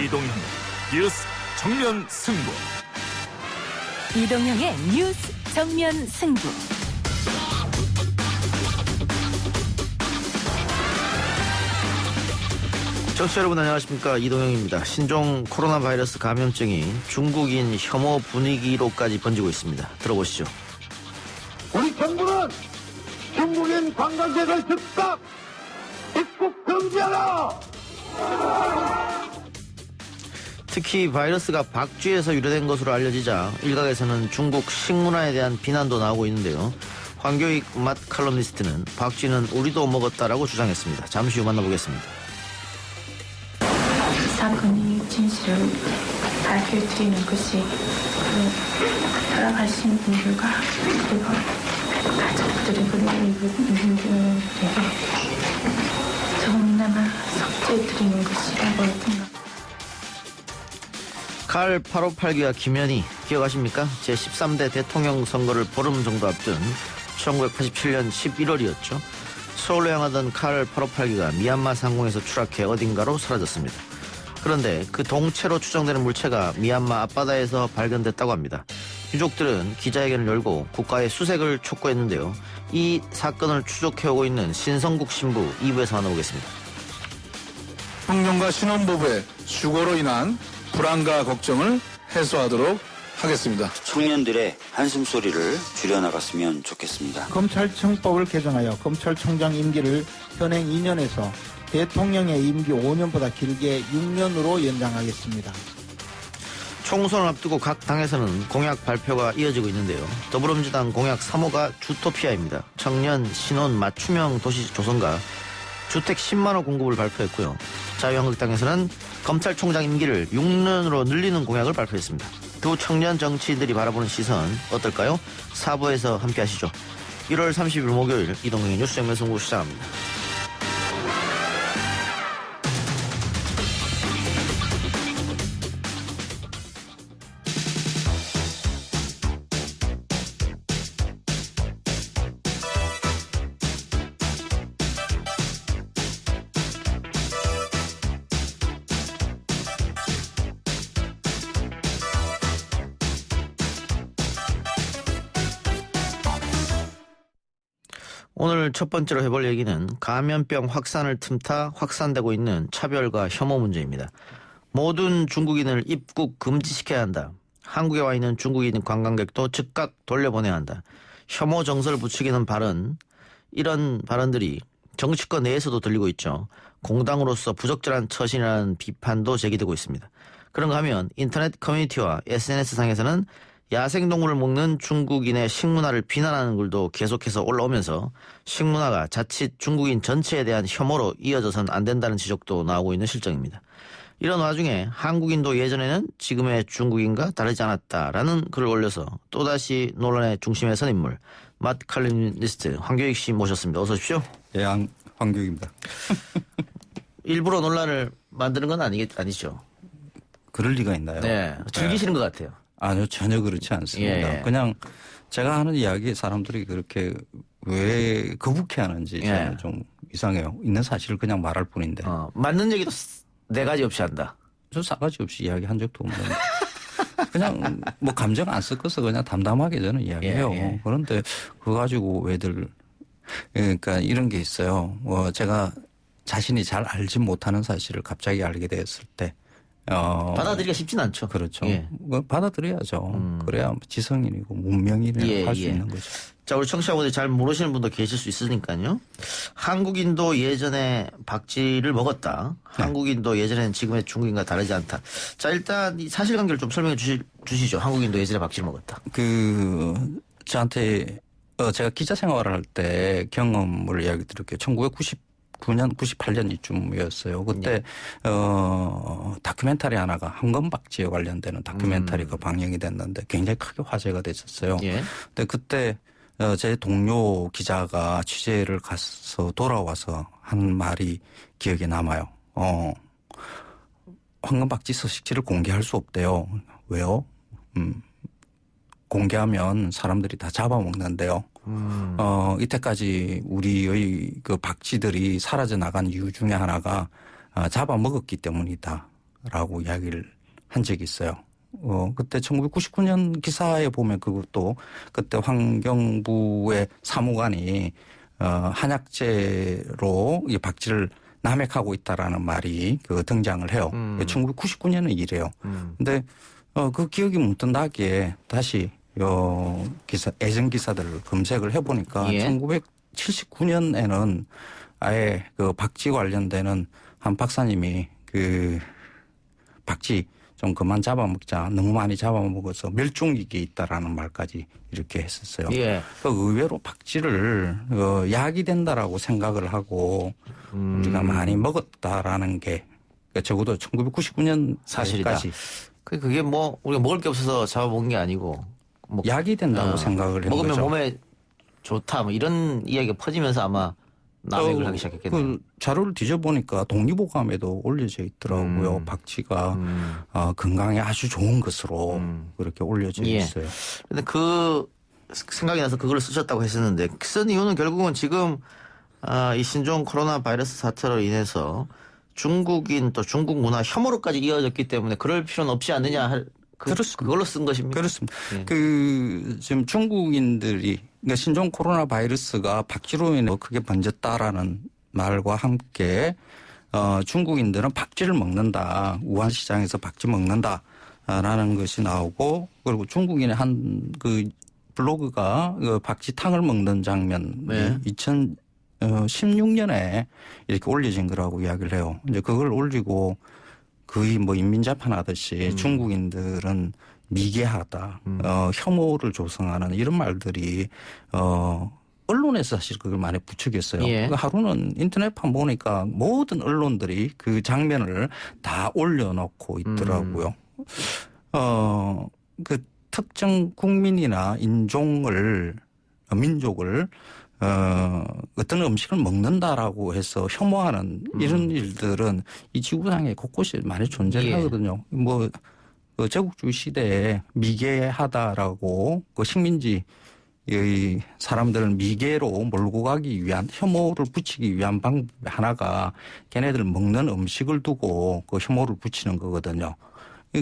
이동형 뉴스 정면 승부. 이동형의 뉴스 정면 승부. 청취자 여러분 안녕하십니까, 이동형입니다. 신종 코로나 바이러스 감염증이 중국인 혐오 분위기로까지 번지고 있습니다. 들어보시죠. 우리 정부는 중국인 관광객을 즉각 입국 금지하라. 특히 바이러스가 박쥐에서 유래된 것으로 알려지자 일각에서는 중국 식문화에 대한 비난도 나오고 있는데요. 황교익 맛 칼럼니스트는 박쥐는 우리도 먹었다라고 주장했습니다. 잠시 후 만나보겠습니다. 사건이 진실을 밝혀드리는 것이 돌아가신 분들과 그리고 가족들이 그리고 이분들에게 조금이나마 속죄해드리는 것이라고 생각합니다. 칼 858기와 김현희 기억하십니까? 제13대 대통령 선거를 보름 정도 앞둔 1987년 11월이었죠. 서울로 향하던 칼 858기가 미얀마 상공에서 추락해 어딘가로 사라졌습니다. 그런데 그 동체로 추정되는 물체가 미얀마 앞바다에서 발견됐다고 합니다. 유족들은 기자회견을 열고 국가의 수색을 촉구했는데요. 이 사건을 추적해오고 있는 신성국 신부 2부에서 만나보겠습니다. 청년과 신혼부부의 수고로 인한 불안과 걱정을 해소하도록 하겠습니다. 청년들의 한숨소리를 줄여나갔으면 좋겠습니다. 검찰청법을 개정하여 검찰총장 임기를 현행 2년에서 대통령의 임기 5년보다 길게 6년으로 연장하겠습니다. 총선을 앞두고 각 당에서는 공약 발표가 이어지고 있는데요. 더불어민주당 공약 3호가 주토피아입니다. 청년, 신혼, 맞춤형 도시 조성과 주택 10만 호 공급을 발표했고요. 자유한국당에서는 검찰총장 임기를 6년으로 늘리는 공약을 발표했습니다. 두 청년 정치인들이 바라보는 시선 어떨까요? 4부에서 함께 하시죠. 1월 30일 목요일 이동경의 뉴스 정면 승부 시작합니다. 오늘 첫 번째로 해볼 얘기는 감염병 확산을 틈타 확산되고 있는 차별과 혐오 문제입니다. 모든 중국인을 입국 금지시켜야 한다. 한국에 와 있는 중국인 관광객도 즉각 돌려보내야 한다. 혐오 정서를 부추기는 발언, 이런 발언들이 정치권 내에서도 들리고 있죠. 공당으로서 부적절한 처신이라는 비판도 제기되고 있습니다. 그런가 하면 인터넷 커뮤니티와 SNS상에서는 야생동물을 먹는 중국인의 식문화를 비난하는 글도 계속해서 올라오면서 식문화가 자칫 중국인 전체에 대한 혐오로 이어져선 안 된다는 지적도 나오고 있는 실정입니다. 이런 와중에 한국인도 예전에는 지금의 중국인과 다르지 않았다라는 글을 올려서 또다시 논란의 중심에 선 인물 맛 칼럼니스트 황교익 씨 모셨습니다. 어서 오십시오. 예, 황교익입니다. 일부러 논란을 만드는 건 아니죠? 그럴 리가 있나요? 네, 즐기시는 것 같아요. 아니요, 전혀 그렇지 않습니다. 예. 그냥 제가 하는 이야기 사람들이 그렇게 왜 거북해하는지 저는 좀 이상해요. 있는 사실을 그냥 말할 뿐인데. 맞는 얘기도 네 가지 없이 한다. 저 싸가지 없이 이야기한 적도 없는데. 그냥 뭐 감정 안 섞어서 그냥 담담하게 저는 이야기해요. 예. 그런데 그거 가지고 왜들 그러니까 이런 게 있어요. 제가 자신이 잘 알지 못하는 사실을 갑자기 알게 됐을 때 받아들이기가 쉽진 않죠. 그렇죠. 예. 받아들여야죠. 그래야 지성인이고 문명인이라고 할 수 있는 거죠. 자, 우리 청취자분들이 잘 모르시는 분도 계실 수 있으니까요. 한국인도 예전에 박쥐를 먹었다. 네. 한국인도 예전에는 지금의 중국인과 다르지 않다. 자, 일단 이 사실관계를 좀 설명해 주시죠. 한국인도 예전에 박쥐를 먹었다. 저한테 제가 기자 생활을 할 때 경험을 이야기 드릴게요. 1999년, 98년 이쯤이었어요. 그때 다큐멘터리 하나가 황금박쥐에 관련되는 다큐멘터리가 방영이 됐는데 굉장히 크게 화제가 됐었어요. 예. 근데 그때 제 동료 기자가 취재를 가서 돌아와서 한 말이 기억에 남아요. 황금박쥐 서식지를 공개할 수 없대요. 왜요? 공개하면 사람들이 다 잡아먹는데요. 이때까지 우리의 그 박쥐들이 사라져 나간 이유 중에 하나가 잡아먹었기 때문이다. 된다라고 이야기를 한 적이 있어요. 그때 1999년 기사에 보면 그것도 그때 환경부의 사무관이 한약재로 이 박쥐를 남획하고 있다라는 말이 등장을 해요. 1999년은 이래요. 근데 그 기억이 문득 나기에 다시 예전 기사들을 검색을 해보니까 1979년에는 아예 그 박쥐 관련되는 한 박사님이 그 박쥐 좀 그만 잡아먹자. 너무 많이 잡아먹어서 멸종위기에 있다라는 말까지 이렇게 했었어요. 예. 의외로 박쥐를 약이 된다라고 생각을 하고 우리가 많이 먹었다라는 게 적어도 1999년 사실까지. 그게 뭐 우리가 먹을 게 없어서 잡아먹은 게 아니고 뭐 약이 된다고 생각을 한 먹으면 거죠. 몸에 좋다 뭐 이런 이야기가 퍼지면서 아마 남획을 하기 시작했겠네요. 그 자료를 뒤져보니까 독립보감에도 올려져 있더라고요. 박쥐가 건강에 아주 좋은 것으로 그렇게 올려져 있어요. 그런데 그 생각이 나서 그걸 쓰셨다고 했었는데 쓴 이유는 결국은 지금 이 신종 코로나 바이러스 사태로 인해서 중국인 또 중국 문화 혐오로까지 이어졌기 때문에 그럴 필요는 없지 않느냐 그걸로 쓴 것입니까? 그렇습니다. 지금 중국인들이 그러니까 신종 코로나 바이러스가 박쥐로 인해 크게 번졌다라는 말과 함께 중국인들은 박쥐를 먹는다. 우한 시장에서 박쥐 먹는다라는 것이 나오고 그리고 중국인의 한 그 블로그가 그 박쥐탕을 먹는 장면이 2016년에 이렇게 올려진 거라고 이야기를 해요. 이제 그걸 올리고 거의 뭐 인민재판하듯이 중국인들은 미개하다, 혐오를 조성하는 이런 말들이 언론에서 사실 그걸 많이 부추겼어요. 그러니까 하루는 인터넷판 보니까 모든 언론들이 그 장면을 다 올려놓고 있더라고요. 그 특정 국민이나 민족을 어떤 음식을 먹는다라고 해서 혐오하는 이런 일들은 이 지구상에 곳곳에 많이 존재를 하거든요. 뭐 제국주의 시대에 미개하다라고 그 식민지 이 사람들을 미개로 몰고 가기 위한 혐오를 붙이기 위한 방법 하나가 걔네들 먹는 음식을 두고 그 혐오를 붙이는 거거든요.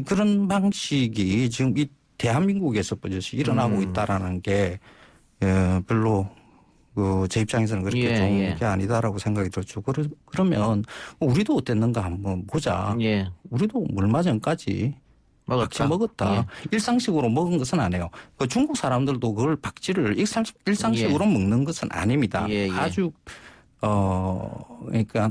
그런 방식이 지금 이 대한민국에서 버젓이 일어나고 있다라는 게 별로 제 입장에서는 그렇게 좋은 게 아니다라고 생각이 들었죠. 그러면 우리도 어땠는가 한번 보자. 우리도 얼마 전까지 박쥐 먹었다. 일상식으로 먹은 것은 아니에요. 중국 사람들도 그걸 박쥐를 일상식으로 먹는 것은 아닙니다. 아주 그러니까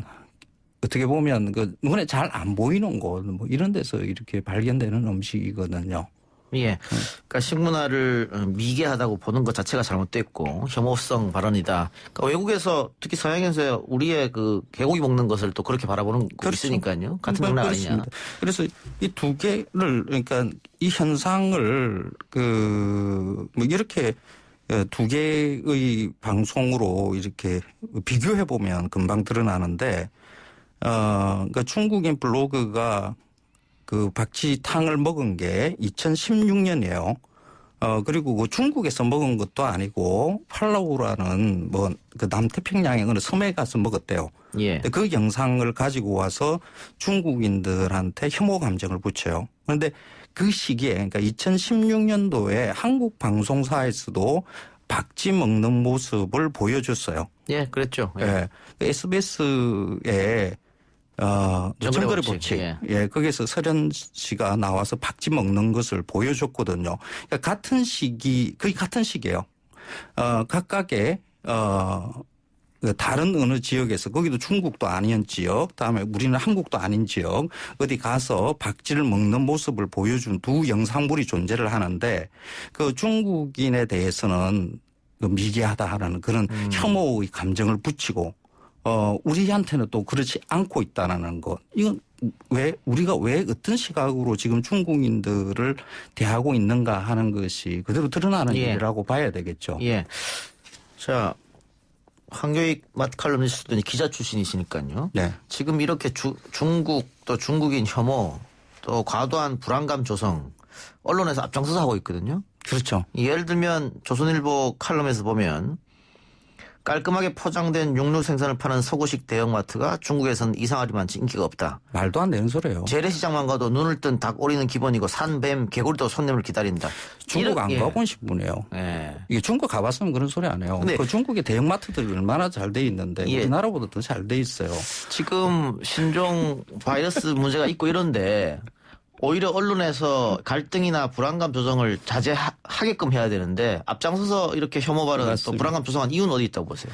어떻게 보면 그 눈에 잘 안 보이는 곳 뭐 이런 데서 이렇게 발견되는 음식이거든요. 그러니까 식문화를 미개하다고 보는 것 자체가 잘못됐고 혐오성 발언이다. 그러니까 외국에서 특히 서양에서 우리의 그 개고기 먹는 것을 또 그렇게 바라보는 거 있으니까요. 같은 맥락 아니냐. 그래서 이 두 개를 그러니까 이 현상을 뭐 이렇게 두 개의 방송으로 이렇게 비교해 보면 금방 드러나는데 그러니까 중국인 블로그가 그 박쥐탕을 먹은 게 2016년이에요. 그리고 그 중국에서 먹은 것도 아니고 팔라우라는 뭐 그 남태평양의 어느 섬에 가서 먹었대요. 그 영상을 가지고 와서 중국인들한테 혐오 감정을 붙여요. 그런데 그 시기에 그러니까 2016년도에 한국 방송사에서도 박쥐 먹는 모습을 보여줬어요. 그랬죠. SBS에 정글의 법칙. 거기에서 설현 씨가 나와서 박쥐 먹는 것을 보여줬거든요. 그러니까 같은 시기, 거의 같은 시기예요. 각각의 다른 어느 지역에서 거기도 중국도 아닌 지역, 다음에 우리는 한국도 아닌 지역 어디 가서 박쥐를 먹는 모습을 보여준 두 영상물이 존재를 하는데 그 중국인에 대해서는 미개하다 하는 그런 혐오의 감정을 붙이고 우리한테는 또 그렇지 않고 있다는 것. 이건 우리가 왜 어떤 시각으로 지금 중국인들을 대하고 있는가 하는 것이 그대로 드러나는 일이라고 봐야 되겠죠. 자, 황교익 맛칼럼니스트도 기자 출신이시니까요. 지금 이렇게 중국 또 중국인 혐오 또 과도한 불안감 조성 언론에서 앞장서서 하고 있거든요. 그렇죠. 예를 들면 조선일보 칼럼에서 보면 깔끔하게 포장된 육류 생선을 파는 서구식 대형마트가 중국에서는 이상하리만치 인기가 없다. 말도 안 되는 소리예요. 재래시장만 가도 눈을 뜬 닭, 오리는 기본이고 산, 뱀, 개구리도 손님을 기다린다. 중국 안 예. 가본 분이에요. 예. 이게 중국 가봤으면 그런 소리 안 해요. 근데 그 중국의 대형마트들이 얼마나 잘 돼 있는데 예. 우리나라보다 더 잘 돼 있어요. 지금 신종 바이러스 문제가 있고 이런데 오히려 언론에서 갈등이나 불안감 조성을 자제하게끔 해야 되는데 앞장서서 이렇게 혐오 발언 또 맞습니다. 불안감 조성한 이유는 어디 있다고 보세요?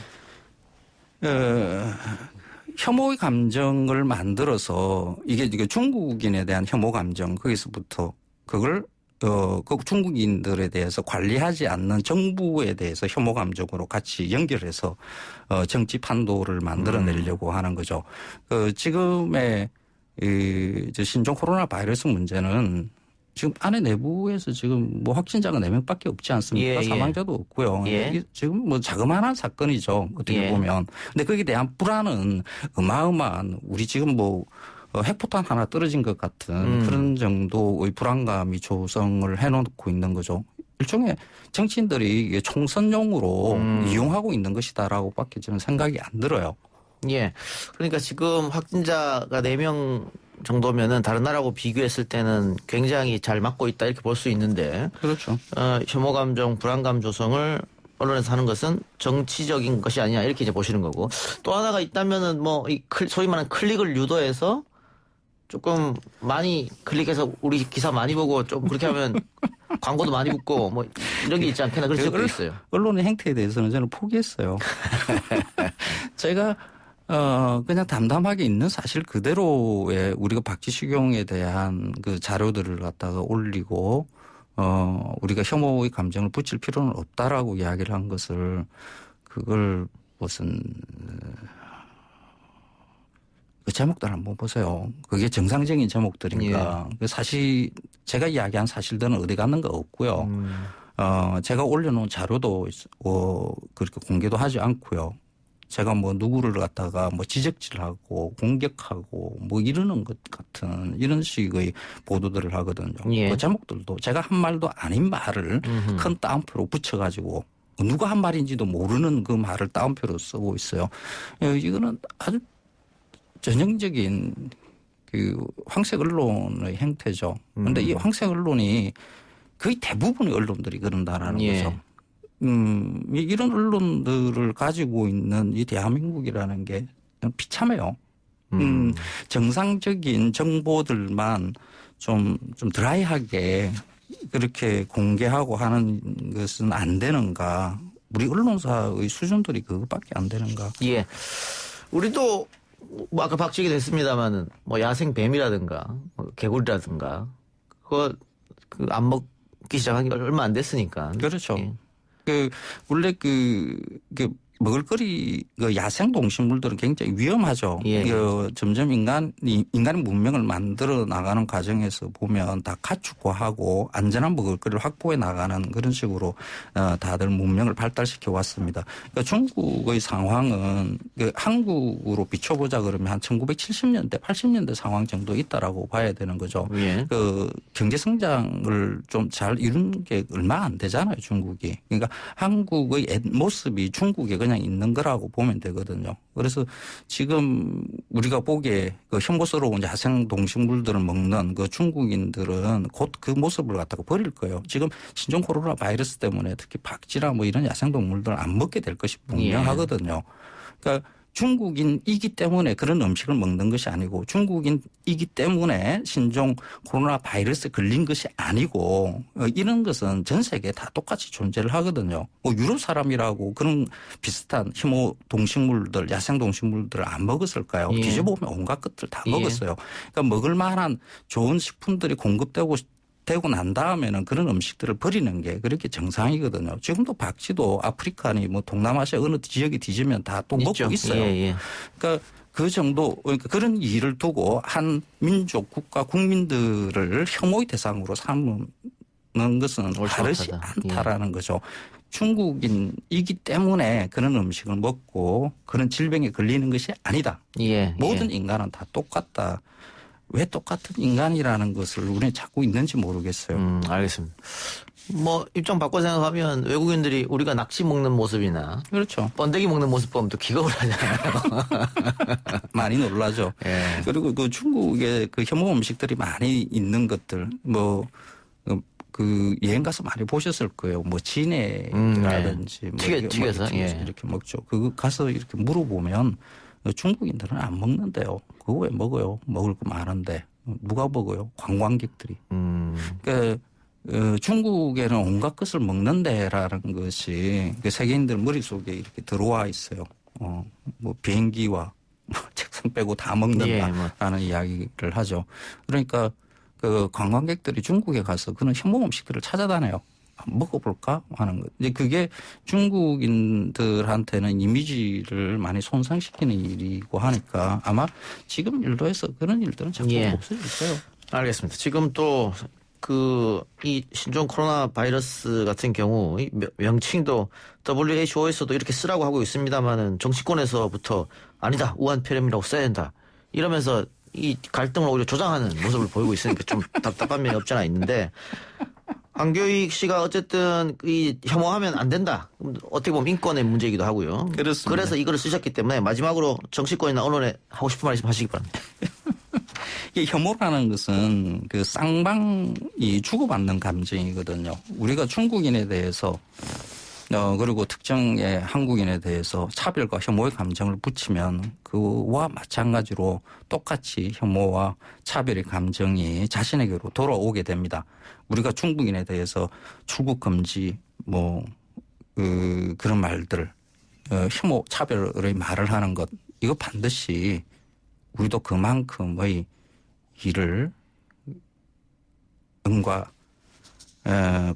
혐오의 감정을 만들어서 이게 중국인에 대한 혐오 감정 거기서부터 그걸 그 중국인들에 대해서 관리하지 않는 정부에 대해서 혐오 감정으로 같이 연결해서 정치 판도를 만들어내려고 하는 거죠. 지금의 저 신종 코로나 바이러스 문제는 지금 안에 내부에서 지금 뭐 확진자가 4명밖에 없지 않습니까? 예, 예. 사망자도 없고요. 예. 이게 지금 뭐 자그마한 사건이죠. 어떻게 예. 보면. 근데 거기에 대한 불안은 어마어마한 우리 지금 뭐 핵포탄 하나 떨어진 것 같은 그런 정도의 불안감이 조성을 해놓고 있는 거죠. 일종의 정치인들이 이게 총선용으로 이용하고 있는 것이다라고 밖에 저는 생각이 안 들어요. 예. 그러니까 지금 확진자가 4명 정도면은 다른 나라하고 비교했을 때는 굉장히 잘 막고 있다 이렇게 볼 수 있는데. 그렇죠. 혐오 감정, 불안감 조성을 언론에서 하는 것은 정치적인 것이 아니냐 이렇게 이제 보시는 거고. 또 하나가 있다면은 뭐 이 소위 말하는 클릭을 유도해서 조금 많이 클릭해서 우리 기사 많이 보고 좀 그렇게 하면 광고도 많이 붙고 뭐 이런 게 있지 않겠나 그런 지적도 있어요. 언론의 행태에 대해서는 저는 포기했어요. 제가 그냥 담담하게 있는 사실 그대로의 우리가 박지식용에 대한 그 자료들을 갖다가 올리고 우리가 혐오의 감정을 붙일 필요는 없다라고 이야기를 한 것을 그걸 무슨 그 제목들 한번 보세요. 그게 정상적인 제목들인가. 그 사실 제가 이야기한 사실들은 어디 갔는가 없고요. 제가 올려놓은 자료도 그렇게 공개도 하지 않고요. 제가 뭐 누구를 갖다가 뭐 지적질하고 공격하고 뭐 이러는 것 같은 이런 식의 보도들을 하거든요. 예. 그 제목들도 제가 한 말도 아닌 말을 큰 따옴표로 붙여가지고 누가 한 말인지도 모르는 그 말을 따옴표로 쓰고 있어요. 이거는 아주 전형적인 그 황색 언론의 행태죠. 그런데 이 황색 언론이 거의 대부분의 언론들이 그런다라는 예. 거죠. 이런 언론들을 가지고 있는 이 대한민국이라는 게 비참해요. 정상적인 정보들만 좀 드라이하게 그렇게 공개하고 하는 것은 안 되는가. 우리 언론사의 수준들이 그것밖에 안 되는가. 예. 우리도 뭐 아까 박치기도 했습니다만은 뭐 야생 뱀이라든가 뭐 개구리라든가 그거 안 먹기 시작한 게 얼마 안 됐으니까. 그렇죠. 예. 원래 먹을거리 야생 동식물들은 굉장히 위험하죠. 예. 점점 인간의 문명을 만들어 나가는 과정에서 보면 다 가축화하고 안전한 먹을거리를 확보해 나가는 그런 식으로 다들 문명을 발달시켜 왔습니다. 그러니까 중국의 상황은 한국으로 비춰보자 그러면 한 1970년대, 80년대 상황 정도 있다라고 봐야 되는 거죠. 예. 경제 성장을 좀 잘 이룬 게 얼마 안 되잖아요, 중국이. 그러니까 한국의 모습이 중국에 그냥 있는 거라고 보면 되거든요. 그래서 지금 우리가 보기에 그 혐오스러운 야생 동식물들을 먹는 그 중국인들은 곧 그 모습을 갖다가 버릴 거예요. 지금 신종 코로나 바이러스 때문에 특히 박쥐나 뭐 이런 야생 동물들을 안 먹게 될 것이 분명하거든요. 그러니까 중국인이기 때문에 그런 음식을 먹는 것이 아니고 중국인이기 때문에 신종 코로나 바이러스에 걸린 것이 아니고 이런 것은 전 세계에 다 똑같이 존재를 하거든요. 뭐 유럽 사람이라고 그런 비슷한 혐오 동식물들, 야생 동식물들을 안 먹었을까요? 예. 뒤져보면 온갖 것들 다 예. 먹었어요. 그러니까 먹을 만한 좋은 식품들이 공급되고 난 다음에는 그런 음식들을 버리는 게 그렇게 정상이거든요. 지금도 박쥐도 아프리카니 뭐 동남아시아 어느 지역에 뒤지면 다 또 먹고 있어요. 예. 그러니까 그 정도, 그러니까 그런 일을 두고 한 민족, 국가, 국민들을 혐오의 대상으로 삼는 것은 바르지 않다라는 거죠. 중국인이기 때문에 그런 음식을 먹고 그런 질병에 걸리는 것이 아니다. 예. 모든 인간은 다 똑같다. 왜 똑같은 인간이라는 것을 우리는 찾고 있는지 모르겠어요. 알겠습니다. 뭐 입장 바꿔 생각하면 외국인들이 우리가 낙지 먹는 모습이나 그렇죠. 번데기 먹는 모습 보면 또 기겁을 하잖아요. 많이 놀라죠. 예. 그리고 그 중국의 그 혐오 음식들이 많이 있는 것들 그 여행 가서 많이 보셨을 거예요. 뭐 진해라든지 네. 튀겨서 이렇게 먹죠. 그거 가서 이렇게 물어보면 중국인들은 안 먹는데요. 그거 왜 먹어요? 먹을 거 많은데 누가 먹어요? 관광객들이. 그러니까 중국에는 온갖 것을 먹는데라는 것이 세계인들 머릿속에 이렇게 들어와 있어요. 뭐 비행기와 책상 빼고 다 먹는다라는 이야기를 하죠. 그러니까 그 관광객들이 중국에 가서 그런 혐오 음식들을 찾아다녀요. 먹어볼까 하는 거. 이제 그게 중국인들한테는 이미지를 많이 손상시키는 일이고 하니까 아마 지금 일도에서 그런 일들은 자꾸 없어질 거예요. 알겠습니다. 지금 또 이 신종 코로나 바이러스 같은 경우 이 명칭도 WHO에서도 이렇게 쓰라고 하고 있습니다만은 정치권에서부터 아니다 우한 폐렴이라고 써야 된다 이러면서 이 갈등을 오히려 조장하는 모습을 보이고 있으니까 좀 답답한 면이 없지 않아 있는데 황교익 씨가 어쨌든 이 혐오하면 안 된다. 어떻게 보면 인권의 문제이기도 하고요. 그렇습니다. 그래서 이거를 쓰셨기 때문에 마지막으로 정치권이나 언론에 하고 싶은 말씀 하시기 바랍니다. 이 혐오라는 것은 그 쌍방이 주고받는 감정이거든요. 우리가 중국인에 대해서 그리고 특정의 한국인에 대해서 차별과 혐오의 감정을 붙이면 그와 마찬가지로 똑같이 혐오와 차별의 감정이 자신에게로 돌아오게 됩니다. 우리가 중국인에 대해서 출국 금지 그런 말들 혐오 차별의 말을 하는 것 이거 반드시 우리도 그만큼의 일을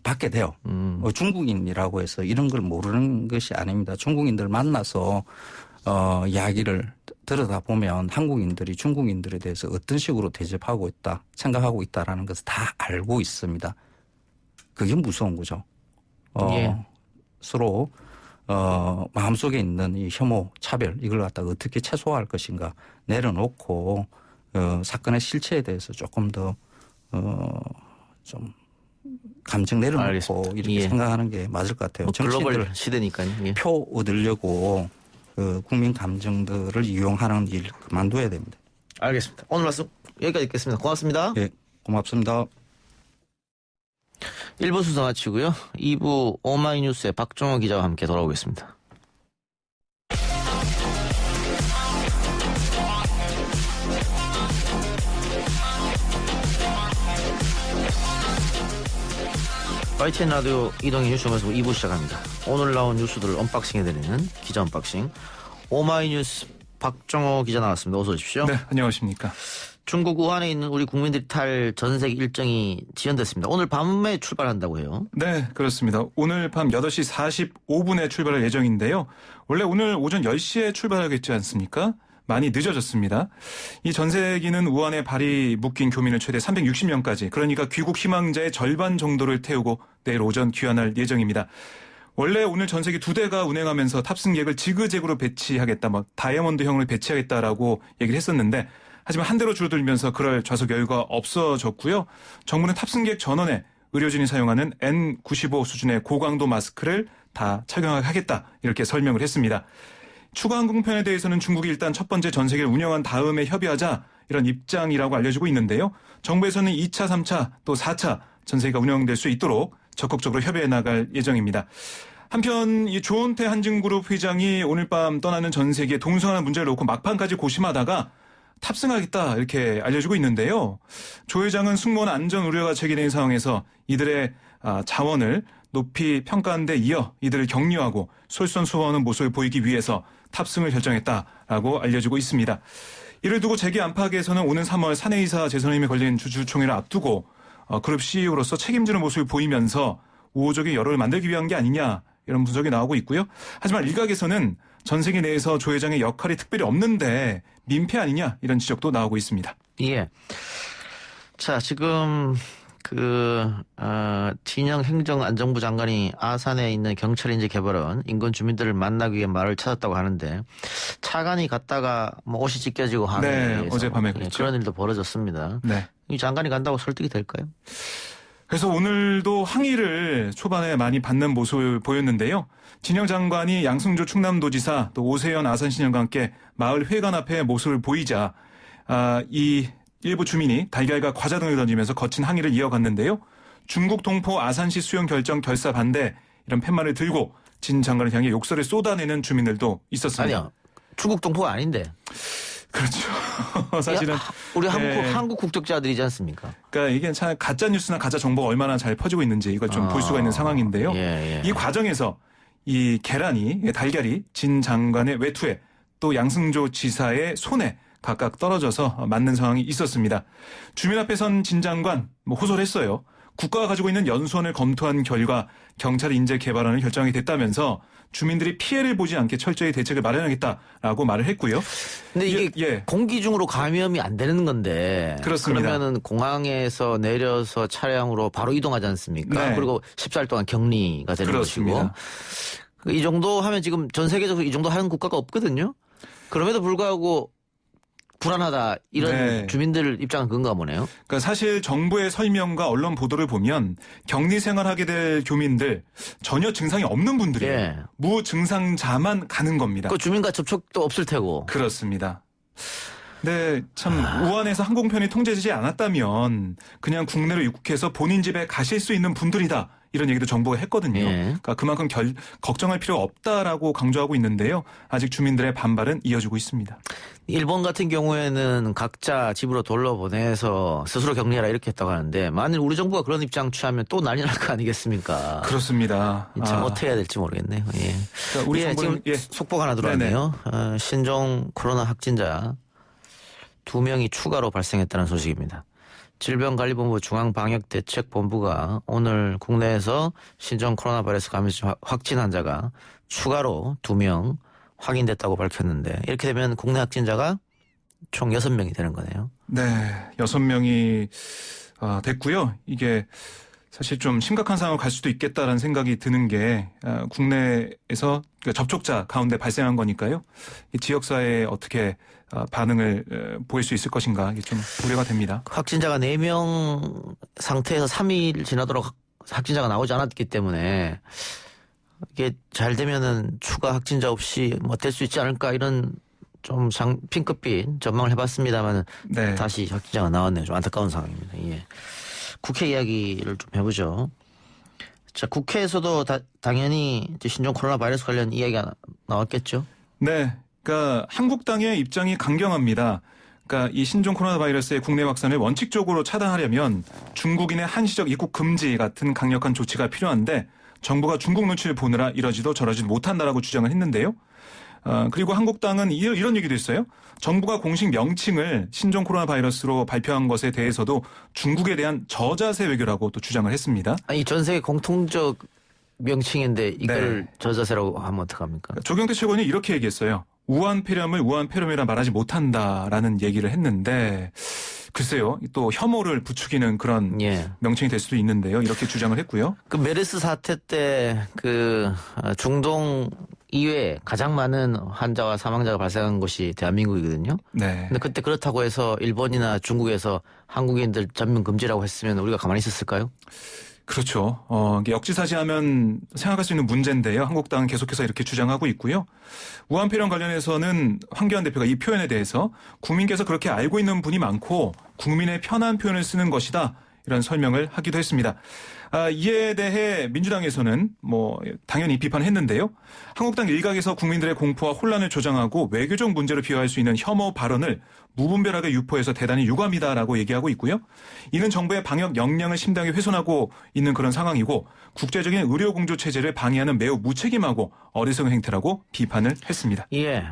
받게 돼요. 중국인이라고 해서 이런 걸 모르는 것이 아닙니다. 중국인들 만나서 이야기를 들여다보면 한국인들이 중국인들에 대해서 어떤 식으로 대접하고 있다, 생각하고 있다라는 것을 다 알고 있습니다. 그게 무서운 거죠. 서로 마음속에 있는 이 혐오, 차별 이걸 갖다가 어떻게 최소화할 것인가 내려놓고 사건의 실체에 대해서 조금 더 좀 감정 내려놓고 알겠습니다. 이렇게 생각하는 게 맞을 것 같아요. 글로벌 시대니까요. 표 얻으려고 국민 감정들을 이용하는 일 그만둬야 됩니다. 알겠습니다. 오늘 말씀 여기까지 듣겠습니다. 고맙습니다. 예, 고맙습니다. 1부 수사 마치고요. 2부 오마이뉴스의 박종호 기자와 함께 돌아오겠습니다. YTN 라디오 이동희 뉴스홈에서 2부 시작합니다. 오늘 나온 뉴스들을 언박싱해드리는 기자 언박싱. 오마이뉴스 박정호 기자 나왔습니다. 어서 오십시오. 네, 안녕하십니까. 중국 우한에 있는 우리 국민들이 탈 전색 일정이 지연됐습니다. 오늘 밤에 출발한다고 해요. 네, 그렇습니다. 오늘 밤 8시 45분에 출발할 예정인데요. 원래 오늘 오전 10시에 출발하겠지 않습니까? 많이 늦어졌습니다. 이 전세기는 우한에 발이 묶인 교민을 최대 360명까지 그러니까 귀국 희망자의 절반 정도를 태우고 내일 오전 귀환할 예정입니다. 원래 오늘 전세기 2대가 운행하면서 탑승객을 지그재그로 배치하겠다, 다이아몬드형을 배치하겠다라고 얘기를 했었는데 하지만 한 대로 줄어들면서 그럴 좌석 여유가 없어졌고요. 정부는 탑승객 전원에 의료진이 사용하는 N95 수준의 고강도 마스크를 다 착용하겠다 이렇게 설명을 했습니다. 추가 항공편에 대해서는 중국이 일단 첫 번째 전세기를 운영한 다음에 협의하자 이런 입장이라고 알려지고 있는데요. 정부에서는 2차, 3차 또 4차 전세기가 운영될 수 있도록 적극적으로 협의해 나갈 예정입니다. 한편 이 조은태 한진그룹 회장이 오늘 밤 떠나는 전세기의 동승하는 문제를 놓고 막판까지 고심하다가 탑승하겠다 이렇게 알려지고 있는데요. 조 회장은 승무원 안전 우려가 제기된 상황에서 이들의 자원을 높이 평가한 데 이어 이들을 격려하고 솔선수범하는 모습을 보이기 위해서 탑승을 결정했다라고 알려지고 있습니다. 이를 두고 재계 안팎에서는 오는 3월 사내이사 재선임에 걸린 주주총회를 앞두고 그룹 CEO로서 책임지는 모습을 보이면서 우호적인 여론을 만들기 위한 게 아니냐 이런 분석이 나오고 있고요. 하지만 일각에서는 전세기 내에서 조 회장의 역할이 특별히 없는데 민폐 아니냐 이런 지적도 나오고 있습니다. 예. 자, 지금 진영 행정안전부 장관이 아산에 있는 경찰인지 개발원 인근 주민들을 만나기 위해 말을 찾았다고 하는데 차관이 갔다가 옷이 찢겨지고 하는 네, 어젯밤에 그랬죠. 그런 일도 벌어졌습니다. 네. 이 장관이 간다고 설득이 될까요? 그래서 오늘도 항의를 초반에 많이 받는 모습을 보였는데요. 진영 장관이 양승조 충남도지사 또 오세현 아산시장과 함께 마을 회관 앞에 모습을 보이자 이 일부 주민이 달걀과 과자 등을 던지면서 거친 항의를 이어갔는데요. 중국 동포 아산시 수용 결정 결사 반대 이런 팻말을 들고 진 장관을 향해 욕설을 쏟아내는 주민들도 있었습니다. 아니요. 중국 동포가 아닌데. 그렇죠. 사실은 우리 한국 국적자들이지 않습니까? 그러니까 이게 참 가짜 뉴스나 가짜 정보가 얼마나 잘 퍼지고 있는지 이걸 좀 볼 수가 있는 상황인데요. 이 과정에서 이 달걀이 진 장관의 외투에 또 양승조 지사의 손에 각각 떨어져서 맞는 상황이 있었습니다. 주민 앞에 선 진 장관 호소를 했어요. 국가가 가지고 있는 연수원을 검토한 결과 경찰 인재 개발안을 결정이 됐다면서 주민들이 피해를 보지 않게 철저히 대책을 마련하겠다라고 말을 했고요. 근데 이게 공기 중으로 감염이 안 되는 건데. 그렇습니다. 그러면은 공항에서 내려서 차량으로 바로 이동하지 않습니까? 네. 그리고 14일 동안 격리가 되는 그렇습니다. 것이고. 이 정도 하면 지금 전 세계적으로 이 정도 하는 국가가 없거든요. 그럼에도 불구하고 불안하다 이런 주민들 입장은 그런가 보네요. 그러니까 사실 정부의 설명과 언론 보도를 보면 격리 생활하게 될 교민들 전혀 증상이 없는 분들이에요. 무증상자만 가는 겁니다. 그 주민과 접촉도 없을 테고. 그렇습니다. 네, 참 우한에서 항공편이 통제되지 않았다면 그냥 국내로 입국해서 본인 집에 가실 수 있는 분들이다. 이런 얘기도 정부가 했거든요. 그러니까 그만큼 걱정할 필요가 없다라고 강조하고 있는데요. 아직 주민들의 반발은 이어지고 있습니다. 일본 같은 경우에는 각자 집으로 돌려보내서 스스로 격리해라 이렇게 했다고 하는데 만일 우리 정부가 그런 입장 취하면 또 난리 날 거 아니겠습니까? 그렇습니다. 참 어떻게 해야 될지 모르겠네요. 예. 그러니까 우리 지금 속보가 하나 들어왔네요. 신종 코로나 확진자 2명이 추가로 발생했다는 소식입니다. 질병관리본부 중앙방역대책본부가 오늘 국내에서 신종 코로나 바이러스 감염 확진 환자가 추가로 2명 확인됐다고 밝혔는데 이렇게 되면 국내 확진자가 총 6명이 되는 거네요. 네, 6명이 됐고요. 이게 사실 좀 심각한 상황으로 갈 수도 있겠다라는 생각이 드는 게 국내에서 접촉자 가운데 발생한 거니까요. 이 지역사회에 어떻게 반응을 보일 수 있을 것인가 이게 좀 우려가 됩니다. 확진자가 4명 상태에서 3일 지나도록 확진자가 나오지 않았기 때문에 이게 잘 되면은 추가 확진자 없이 뭐 될 수 있지 않을까 이런 좀 핑크빛 전망을 해봤습니다만 다시 확진자가 나왔네요. 좀 안타까운 상황입니다. 예. 국회 이야기를 좀 해보죠. 자, 국회에서도 당연히 이제 신종 코로나 바이러스 관련 이야기가 나왔겠죠? 네. 그러니까 한국당의 입장이 강경합니다. 그러니까 이 신종 코로나 바이러스의 국내 확산을 원칙적으로 차단하려면 중국인의 한시적 입국 금지 같은 강력한 조치가 필요한데 정부가 중국 눈치를 보느라 이러지도 저러지도 못한다라고 주장을 했는데요. 그리고 한국당은 이런 얘기도 있어요. 정부가 공식 명칭을 신종 코로나 바이러스로 발표한 것에 대해서도 중국에 대한 저자세 외교라고 또 주장을 했습니다. 아니 전 세계 공통적 명칭인데 이걸 저자세라고 하면 어떡합니까? 조경태 최고는 이렇게 얘기했어요. 우한 폐렴을 우한 폐렴이라 말하지 못한다라는 얘기를 했는데 글쎄요. 또 혐오를 부추기는 그런 명칭이 될 수도 있는데요. 이렇게 주장을 했고요. 그 메르스 사태 때 그 중동 이외에 가장 많은 환자와 사망자가 발생한 곳이 대한민국이거든요. 네. 근데 그때 그렇다고 해서 일본이나 중국에서 한국인들 전면 금지라고 했으면 우리가 가만히 있었을까요? 그렇죠. 역지사지하면 생각할 수 있는 문제인데요. 한국당은 계속해서 이렇게 주장하고 있고요. 우한 폐렴 관련해서는 황교안 대표가 이 표현에 대해서 국민께서 그렇게 알고 있는 분이 많고 국민의 편한 표현을 쓰는 것이다. 이런 설명을 하기도 했습니다. 이에 대해 민주당에서는 당연히 비판했는데요. 한국당 일각에서 국민들의 공포와 혼란을 조장하고 외교적 문제로 비화할 수 있는 혐오 발언을 무분별하게 유포해서 대단히 유감이다라고 얘기하고 있고요. 이는 정부의 방역 역량을 심하게 훼손하고 있는 그런 상황이고 국제적인 의료공조 체제를 방해하는 매우 무책임하고 어리석은 행태라고 비판을 했습니다. 예.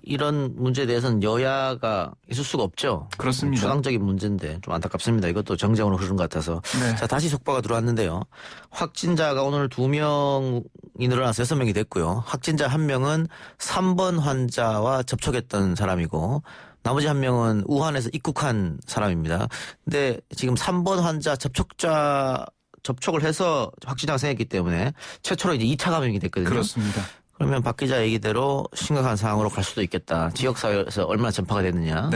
이런 문제에 대해서는 여야가 있을 수가 없죠. 그렇습니다. 추상적인 문제인데 좀 안타깝습니다. 이것도 정쟁으로 흐른 것 같아서. 자, 다시 속보가 들어왔는데요. 확진자가 오늘 2명이 늘어나서 6명이 됐고요. 확진자 1명은 3번 환자와 접촉했던 사람이고 나머지 1명은 우한에서 입국한 사람입니다. 근데 지금 3번 환자 접촉을 해서 확진자가 생겼기 때문에 최초로 이제 2차 감염이 됐거든요. 그렇습니다. 그러면 박 기자 얘기대로 심각한 상황으로 갈 수도 있겠다. 지역사회에서 얼마나 전파가 됐느냐.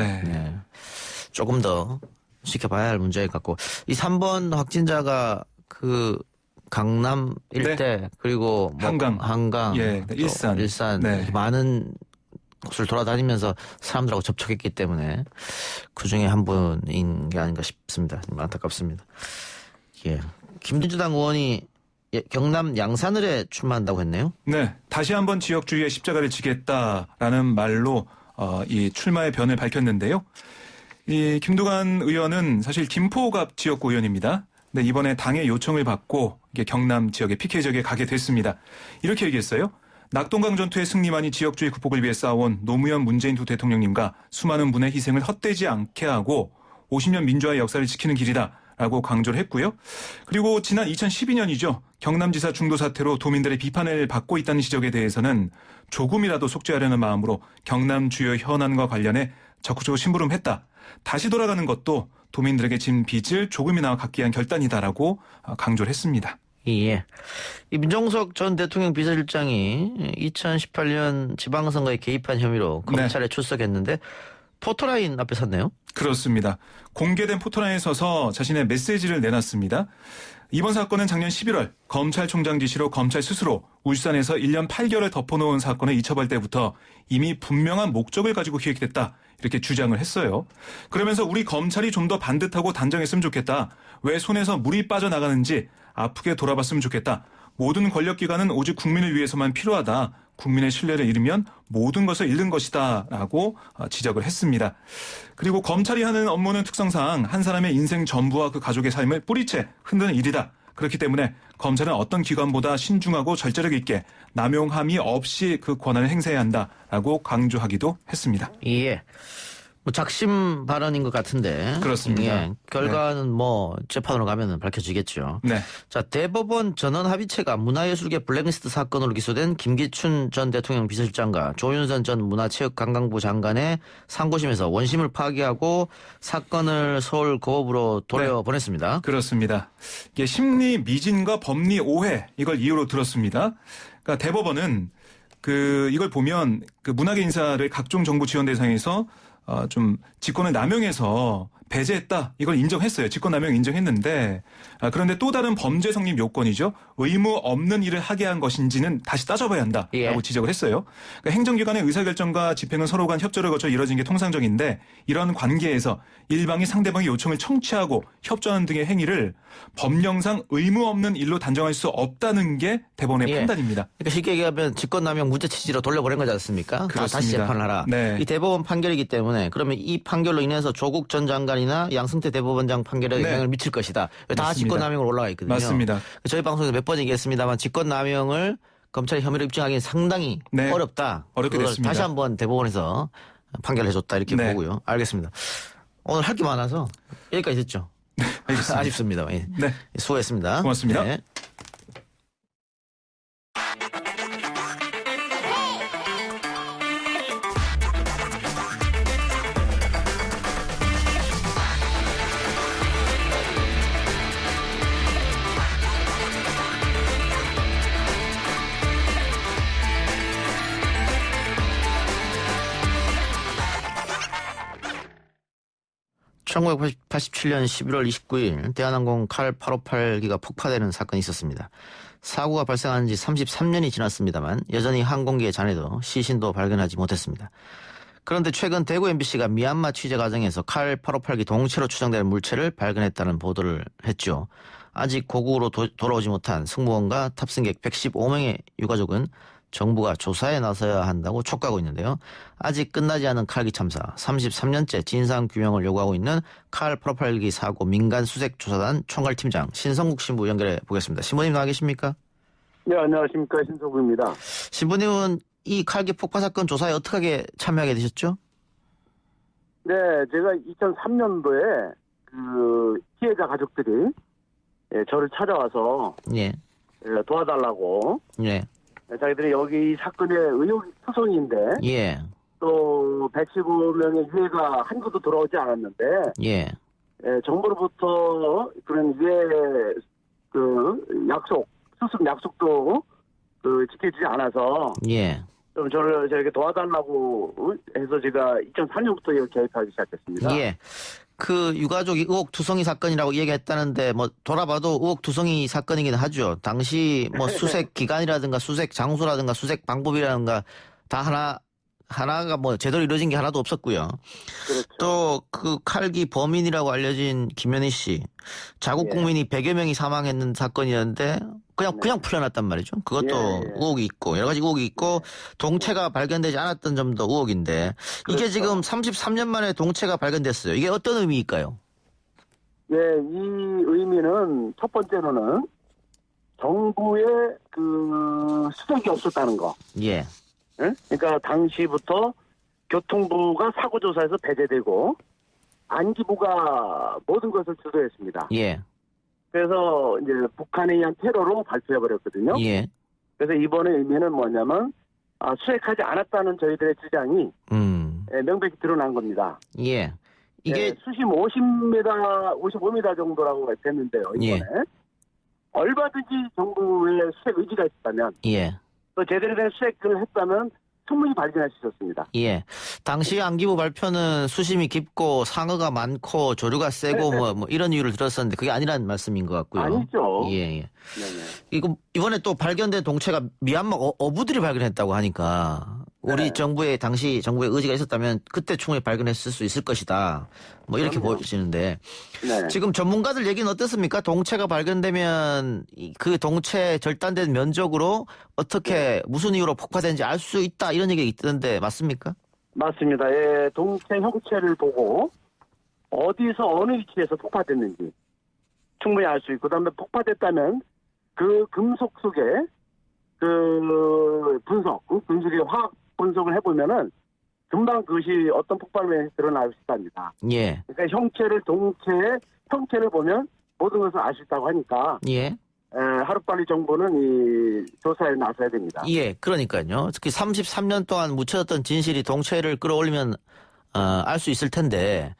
조금 더 지켜봐야 할 문제인 것 같고 이 3번 확진자가 그 강남 일대 그리고 뭐 한강 예, 일산 네. 많은 곳을 돌아다니면서 사람들하고 접촉했기 때문에 그중에 한 분인 게 아닌가 싶습니다. 안타깝습니다. 예. 김진주당 의원이 경남 양산을에 출마한다고 했네요. 네, 다시 한번 지역주의의 십자가를 지겠다라는 말로 이 출마의 변을 밝혔는데요. 이 김두관 의원은 사실 김포갑 지역구 의원입니다. 네, 이번에 당의 요청을 받고 이게 경남 지역의 PK 지역에 가게 됐습니다. 이렇게 얘기했어요. 낙동강 전투의 승리만이 지역주의 극복을 위해 싸운 노무현 문재인 두 대통령님과 수많은 분의 희생을 헛되지 않게 하고 50년 민주화의 역사를 지키는 길이다라고 강조를 했고요. 그리고 지난 2012년이죠. 경남지사 중도 사태로 도민들의 비판을 받고 있다는 지적에 대해서는 조금이라도 속죄하려는 마음으로 경남 주요 현안과 관련해 적극적으로 심부름했다. 다시 돌아가는 것도 도민들에게 진 빚을 조금이나마 갚기 위한 결단이다라고 강조를 했습니다. 예. 이 민정수석 전 대통령 비서실장이 2018년 지방선거에 개입한 혐의로 검찰에 출석했는데 포토라인 앞에 섰네요. 그렇습니다. 공개된 포토라인에 서서 자신의 메시지를 내놨습니다. 이번 사건은 작년 11월 검찰총장 지시로 검찰 스스로 울산에서 1년 8개월을 덮어놓은 사건을 이처벌 때부터 이미 분명한 목적을 가지고 기획됐다. 이렇게 주장을 했어요. 그러면서 우리 검찰이 좀 더 반듯하고 단정했으면 좋겠다. 왜 손에서 물이 빠져나가는지 아프게 돌아봤으면 좋겠다. 모든 권력기관은 오직 국민을 위해서만 필요하다. 국민의 신뢰를 잃으면 모든 것을 잃는 것이다. 라고 지적을 했습니다. 그리고 검찰이 하는 업무는 특성상 한 사람의 인생 전부와 그 가족의 삶을 뿌리채 흔드는 일이다. 그렇기 때문에 검찰은 어떤 기관보다 신중하고 절제력 있게 남용함이 없이 그 권한을 행사해야 한다라고 강조하기도 했습니다. 예. 뭐 작심 발언인 것 같은데. 그렇습니다. 예. 결과는 뭐 재판으로 가면은 밝혀지겠죠. 네. 자, 대법원 전원합의체가 문화예술계 블랙리스트 사건으로 기소된 김기춘 전 대통령 비서실장과 조윤선 전 문화체육관광부 장관의 상고심에서 원심을 파기하고 사건을 서울 고법으로 돌려보냈습니다. 그렇습니다. 이게 심리 미진과 법리 오해 이걸 이유로 들었습니다. 그러니까 대법원은 이걸 보면 그 문화계 인사를 각종 정부 지원 대상에서 좀 직권을 남용해서 배제했다. 이걸 인정했어요. 직권남용 인정했는데 그런데 또 다른 범죄 성립 요건이죠. 의무 없는 일을 하게 한 것인지는 다시 따져봐야 한다라고 지적을 했어요. 그러니까 행정기관의 의사결정과 집행은 서로 간 협조를 거쳐 이뤄진 게 통상적인데 이런 관계에서 일방이 상대방의 요청을 청취하고 협조하는 등의 행위를 법령상 의무 없는 일로 단정할 수 없다는 게 대법원의 판단입니다. 그러니까 쉽게 얘기하면 직권남용 무죄 취지로 돌려보낸 거지 않습니까? 그렇습니다. 다시 재판을 하라. 네. 이 대법원 판결이기 때문에 그러면 이 판결로 인해서 조국 전 장관이나 양승태 대법원장 판결에 영향을 미칠 것이다. 다 직권남용으로 올라가 있거든요. 맞습니다. 저희 방송에서 몇 번 얘기했습니다만 직권남용을 검찰이 혐의로 입증하기는 상당히 어렵다. 어렵게 됐습니다. 다시 한번 대법원에서 판결을 해줬다 이렇게 보고요. 알겠습니다. 오늘 할 게 많아서 여기까지 했죠. 알겠습니다. 아쉽습니다. 예. 네. 수고했습니다. 고맙습니다. 네. (1987년 11월 29일) 대한항공 칼 858기가 폭파되는 사건이 있었습니다. 사고가 발생한 지 33년이 지났습니다만 여전히 항공기의 잔해도 시신도 발견하지 못했습니다. 그런데 최근 대구 MBC가 미얀마 취재 과정에서 칼 858기 동체로 추정되는 물체를 발견했다는 보도를 했죠. 아직 고국으로 돌아오지 못한 승무원과 탑승객 115명의 유가족은 정부가 조사에 나서야 한다고 촉구하고 있는데요. 아직 끝나지 않은 칼기 참사, 33년째 진상규명을 요구하고 있는 칼 858기 사고 민간수색조사단 총괄팀장 신성국 신부 연결해 보겠습니다. 신부님 나와 계십니까? 네, 안녕하십니까. 신성국입니다. 신부님은 이 칼기 폭파 사건 조사에 어떻게 참여하게 되셨죠? 네, 제가 2003년도에 그 피해자 가족들이 저를 찾아와서 도와달라고 자기들이 여기 이 사건의 의혹 투성이인데 또 115명의 유해가 한 곳도 돌아오지 않았는데 정부로부터 그런 유해 수습 약속도 지켜지지 않아서 좀 저를 저에게 도와달라고 해서 제가 2003년부터 개입하기 시작했습니다. 그 유가족 의혹 투성이 사건이라고 얘기했다는데 뭐 돌아봐도 의혹 투성이 사건이긴 하죠. 당시 뭐 수색 기간이라든가 수색 장소라든가 수색 방법이라든가 다 하나가 뭐 제대로 이루어진 게 하나도 없었고요. 그렇죠. 또 그 칼기 범인이라고 알려진 김현희 씨 자국 국민이 100여 명이 사망했는 사건이었는데 그냥 풀려났단 말이죠. 그것도 의혹이 있고 여러 가지 의혹이 있고 동체가 발견되지 않았던 점도 의혹인데 이게 그렇죠. 지금 33년 만에 동체가 발견됐어요. 이게 어떤 의미일까요? 예, 이 의미는 첫 번째로는 정부의 그 수색이 없었다는 거. 예. 예? 그러니까 당시부터 교통부가 사고조사에서 배제되고 안기부가 모든 것을 주도했습니다. 예. 그래서 이제 북한에 의한 테러로 발표해버렸거든요. 예. 그래서 이번의 의미는 뭐냐면 수색하지 않았다는 저희들의 주장이 명백히 드러난 겁니다. 예. 이게 수심 50m, 55m 정도라고 했는데요. 이번에 얼마든지 정부의 수색 의지가 있었다면 또 제대로 된 수색을 했다면 충분히 발견할 수 있었습니다. 예. 당시 안기부 발표는 수심이 깊고 상어가 많고 조류가 세고 뭐 이런 이유를 들었었는데 그게 아니라는 말씀인 것 같고요. 아니죠. 예. 네네. 이번에 또 발견된 동체가 미얀마 어부들이 발견했다고 하니까 우리 정부의 당시 정부의 의지가 있었다면 그때 충분히 발견했을 수 있을 것이다. 뭐 이렇게 보여지는데 지금 전문가들 얘기는 어떻습니까? 동체가 발견되면 그 동체 절단된 면적으로 어떻게 무슨 이유로 폭파된지 알 수 있다 이런 얘기가 있던데 맞습니까? 맞습니다. 예, 동체 형체를 보고 어디서 어느 위치에서 폭파됐는지 충분히 알 수 있고 그다음에 폭파됐다면 그 금속 속에 그 금속의 화학 분석을 해보면은 금방 그것이 어떤 폭발로 드러날 수 있답니다. 예. 그러니까 동체의 형체를 보면 모든 것을 알 수 있다고 하니까. 예. 하루빨리 정부는 이 조사에 나서야 됩니다. 예, 그러니까요. 특히 33년 동안 묻혀졌던 진실이 동체를 끌어올리면 알 수 있을 텐데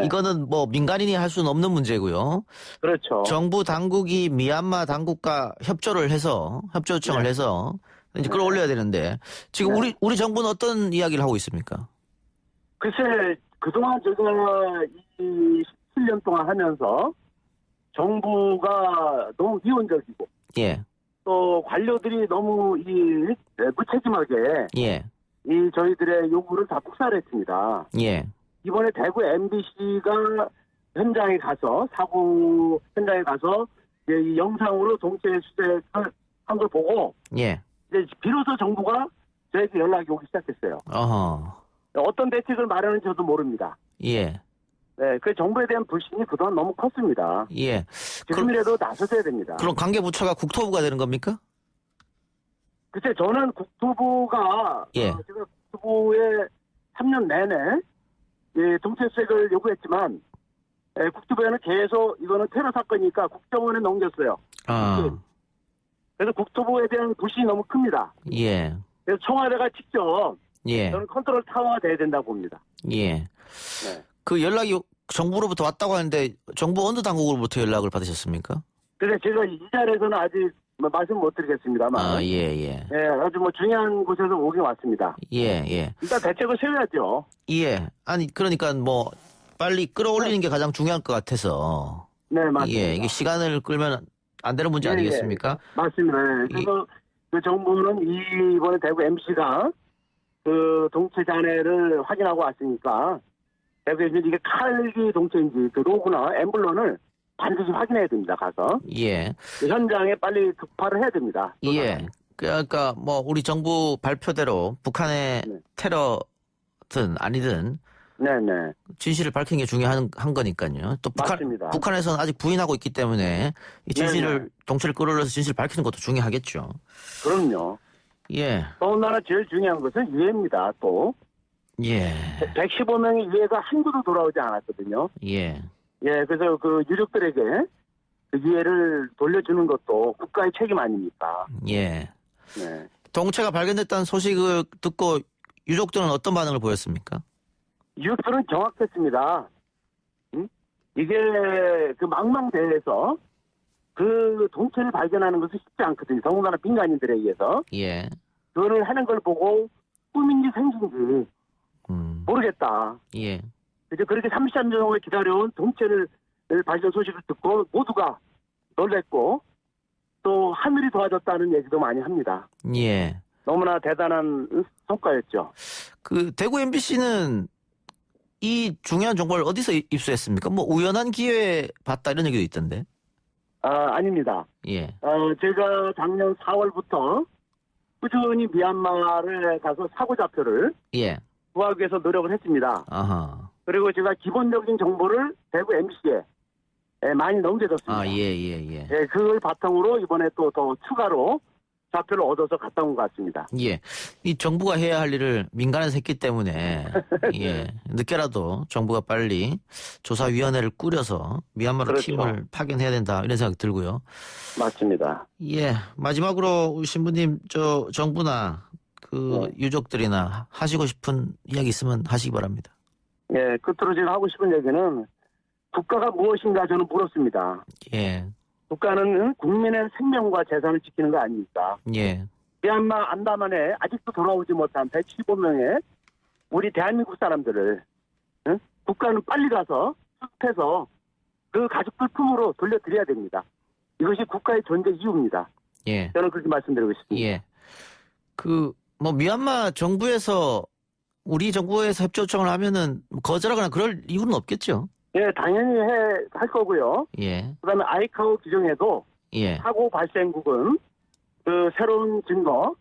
이거는 뭐 민간인이 할 수는 없는 문제고요. 그렇죠. 정부 당국이 미얀마 당국과 협조 요청을 해서 이제 끌어올려야 되는데 지금 우리 정부는 어떤 이야기를 하고 있습니까? 글쎄 그동안 제가 이 17년 동안 하면서 정부가 너무 이원적이고 또 관료들이 너무 무책임하게 이 저희들의 요구를 다 폭살했습니다. 이번에 대구 MBC가 현장에 가서 사고 현장에 가서 이 영상으로 동체 수색을 한 걸 보고 이제 비로소 정부가 저에게 연락이 오기 시작했어요. 어떤 대책을 마련하는지 저도 모릅니다. 그 정부에 대한 불신이 그동안 너무 컸습니다. 지금이라도 나서줘야 됩니다. 그럼 관계부처가 국토부가 되는 겁니까? 글쎄 저는 국토부가 제가 국토부에 3년 내내 동체 수색을 요구했지만 국토부에는 계속 이거는 테러 사건이니까 국정원에 넘겼어요. 그래서 국토부에 대한 불신이 너무 큽니다. 그래서 청와대가 직접 저는 컨트롤 타워가 돼야 된다고 봅니다. 그 연락이 정부로부터 왔다고 하는데 정부 어느 당국으로부터 연락을 받으셨습니까? 그래서 제가 이 자리에서는 아직 말씀 못 드리겠습니다만. 아주 중요한 곳에서 오긴 왔습니다. 일단 대책을 세워야죠. 아니 그러니까 뭐 빨리 끌어올리는 게 가장 중요할 것 같아서. 맞습니다. 이게 시간을 끌면 안 되는 문제 아니겠습니까? 맞습니다. 그래서 그 정부는 이번에 대구 MC가 그 동체 잔해를 확인하고 왔으니까 대구에서 이게 칼기 동체인지 그 로고나 엠블런을 반드시 확인해야 됩니다. 가서 그 현장에 빨리 급파를 해야 됩니다. 그러니까 뭐 우리 정부 발표대로 북한의 테러든 아니든 진실을 밝히는 게 중요한 거니까요. 또 북한에서는 아직 부인하고 있기 때문에 이 진실을 동체를 끌어올려서 진실을 밝히는 것도 중요하겠죠. 그럼요. 더군다나 제일 중요한 것은 유해입니다. 또 115명의 유해가 한구도 돌아오지 않았거든요. 그래서 그 유족들에게 그 유해를 돌려주는 것도 국가의 책임 아닙니까? 동체가 발견됐다는 소식을 듣고 유족들은 어떤 반응을 보였습니까? 유족들은 경악했습니다. 이게 그 망망대해에서 그 동체를 발견하는 것은 쉽지 않거든요. 더군다나 민간인들에 의해서. 그거를 하는 걸 보고 꿈인지 생신지 모르겠다. 이제 그렇게 33년을 기다려온 동체를 발견 소식을 듣고 모두가 놀랬고 또 하늘이 도와줬다는 얘기도 많이 합니다. 예. 너무나 대단한 성과였죠. 그 대구 MBC는 이 중요한 정보를 어디서 입수했습니까? 뭐 우연한 기회에 봤다 이런 얘기도 있던데. 아닙니다. 예. 제가 작년 4월부터 꾸준히 미얀마를 가서 사고 좌표를 예. 구하기 위해서 노력을 했습니다. 아하. 그리고 제가 기본적인 정보를 대구 MBC에 많이 넘겨줬습니다. 예. 그걸 바탕으로 이번에 또 더 추가로 좌표를 얻어서 갔다 온 것 같습니다. 예. 이 정부가 해야 할 일을 민간에서 했기 때문에 예. 늦게라도 정부가 빨리 조사위원회를 꾸려서 미얀마로 그렇죠. 팀을 파견해야 된다 이런 생각 들고요. 맞습니다. 예. 마지막으로 신부님 정부나 유족들이나 하시고 싶은 이야기 있으면 하시기 바랍니다. 예. 끝으로 제가 하고 싶은 얘기는 국가가 무엇인가 저는 물었습니다. 예. 국가는 국민의 생명과 재산을 지키는 거 아닙니까? 예. 미얀마 안다만에 아직도 돌아오지 못한 115명의 우리 대한민국 사람들을 국가는 빨리 가서 수습해서 그 가족들 품으로 돌려드려야 됩니다. 이것이 국가의 존재 이유입니다. 예. 저는 그렇게 말씀드리고 싶습니다. 예. 미얀마 정부에서 우리 정부에서 협조 요청을 하면은 거절하거나 그럴 이유는 없겠죠? 예, 당연히 할 거고요. 예. 그다음에 아이카오 규정에도 예. 사고 발생국은 새로운 증거,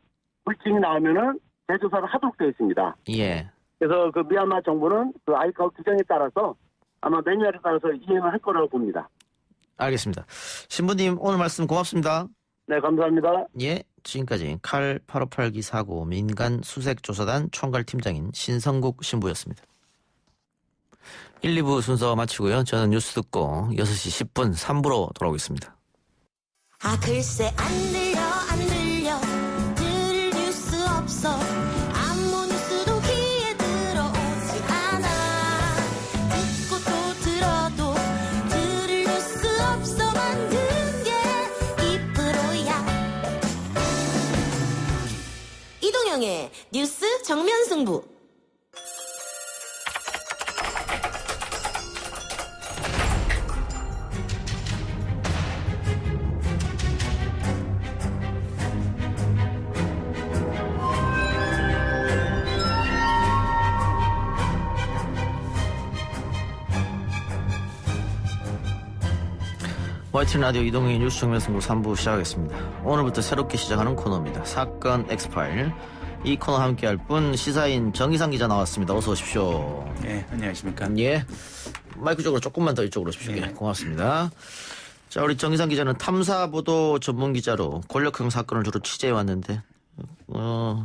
물증이 나오면은 재조사를 하도록 되어 있습니다. 예. 그래서 미얀마 정부는 아이카오 규정에 따라서 아마 매뉴얼에 따라서 이행을 할 거라고 봅니다. 알겠습니다. 신부님 오늘 말씀 고맙습니다. 네, 감사합니다. 예. 지금까지 칼 858기 사고 민간수색조사단 총괄팀장인 신성국 신부였습니다. 1, 2부 순서 마치고요. 저는 뉴스 듣고 6시 10분 3부로 돌아오겠습니다. 글쎄 안 들려 들을 뉴스 없어 아무 뉴스도 귀에 들어오지 않아 듣고 또 들어도 들을 뉴스 없어 만든 게 이 프로야 이동영의 뉴스 정면 승부. YTN 라디오 이동희 뉴스 정면 승부 3부 시작하겠습니다. 오늘부터 새롭게 시작하는 코너입니다. 사건 엑스파일. 이 코너 함께할 분 시사인 정의상 기자 나왔습니다. 어서 오십시오. 네, 안녕하십니까. 예. 마이크 쪽으로 조금만 더 이쪽으로 오십시오. 예. 고맙습니다. 자, 우리 정의상 기자는 탐사보도 전문 기자로 권력형 사건을 주로 취재해 왔는데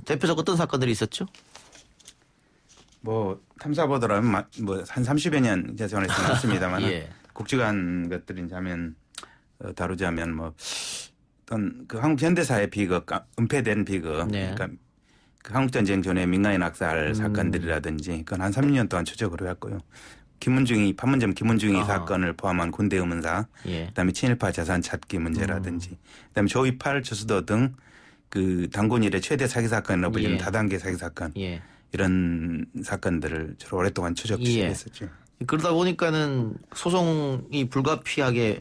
대표적 어떤 사건들이 있었죠? 탐사보도라면 한 30여 년 재선에서 나왔습니다만 예. 국지관 것들이 하면 다루자면 어떤 한국 현대사의 비극, 은폐된 비극, 네. 그러니까 한국전쟁 전에 민간인 낙살 사건들이라든지 그건 한 30년 동안 추적을 해왔고요. 판문점 김문중이 사건을 포함한 군대 의문사, 예. 그다음에 친일파 재산 찾기 문제라든지, 그다음에 조이팔 주수도 등 단군 일의 최대 사기 사건이라고 불리는 다단계 사기 사건 이런 사건들을 주로 오랫동안 추적 취재했었죠. 그러다 보니까는 소송이 불가피하게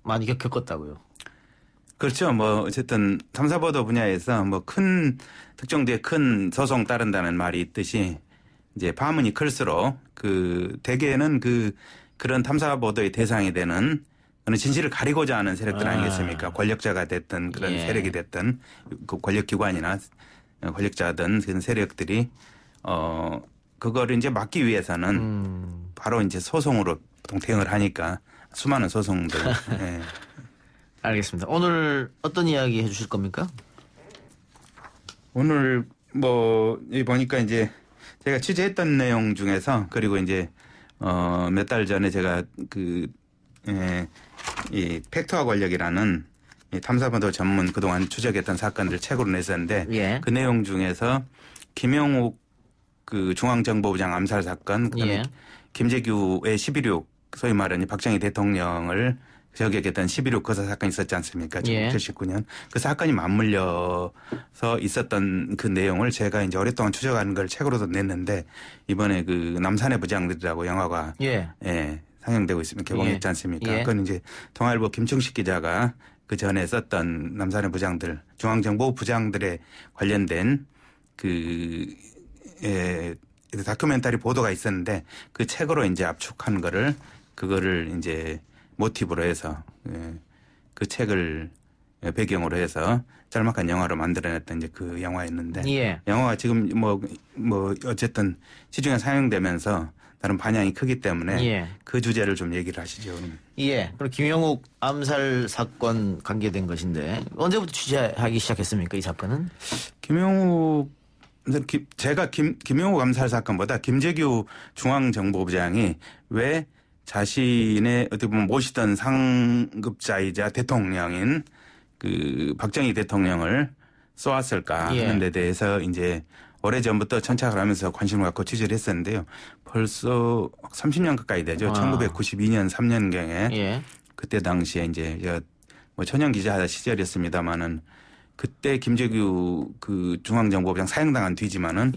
많이 겪었다고요. 그렇죠. 어쨌든 탐사보도 분야에서 큰 특정지에 큰 소송 따른다는 말이 있듯이 이제 파문이 클수록 대개는 그런 탐사보도의 대상이 되는 어느 진실을 가리고자 하는 세력들 아니겠습니까? 권력자가 됐든 그런 세력이 됐든 권력기관이나 권력자든 그런 세력들이 그거를 이제 막기 위해서는 바로 이제 소송으로 보통 대응을 하니까 수많은 소송들. 네. 알겠습니다. 오늘 어떤 이야기 해주실 겁니까? 오늘 여기 보니까 이제 제가 취재했던 내용 중에서 그리고 이제 몇 달 전에 제가 이 팩트와 권력이라는 이 탐사보도 전문 그동안 추적했던 사건들 책으로 냈었는데 그 내용 중에서 김영욱 중앙정보부장 암살 사건, 김재규의 11.6 소위 말하는 박정희 대통령을 저격했던 11.6 거사 사건이 있었지 않습니까? 1979년. 그 사건이 맞물려서 있었던 그 내용을 제가 이제 오랫동안 추적하는 걸 책으로도 냈는데 이번에 그 남산의 부장들이라고 영화가 상영되고 있으면 개봉했지 않습니까? 그건 이제 동아일보 김충식 기자가 그 전에 썼던 남산의 부장들, 중앙정보 부장들에 관련된 다큐멘터리 보도가 있었는데 그 책으로 이제 압축한 그거를 이제 모티브로 해서 그 책을 배경으로 해서 짤막한 영화로 만들어냈던 이제 그 영화였는데 영화가 지금 뭐 어쨌든 시중에 상영되면서 다른 반향이 크기 때문에 그 주제를 좀 얘기를 하시죠. 그럼 김영욱 암살 사건 관계된 것인데 언제부터 취재하기 시작했습니까? 이 사건은? 제가 김영욱 암살 사건보다 김재규 중앙정보부장이 왜 자신의 어떻게 보면 모시던 상급자이자 대통령인 그 박정희 대통령을 쏘았을까 하는 데 대해서 이제 오래전부터 천착을 하면서 관심을 갖고 취재를 했었는데요. 벌써 30년 가까이 되죠. 1992년 3년경에 그때 당시에 이제 뭐 천연 기자 시절이었습니다만은 그때 김재규 그 중앙정보부장 사형당한 뒤지만은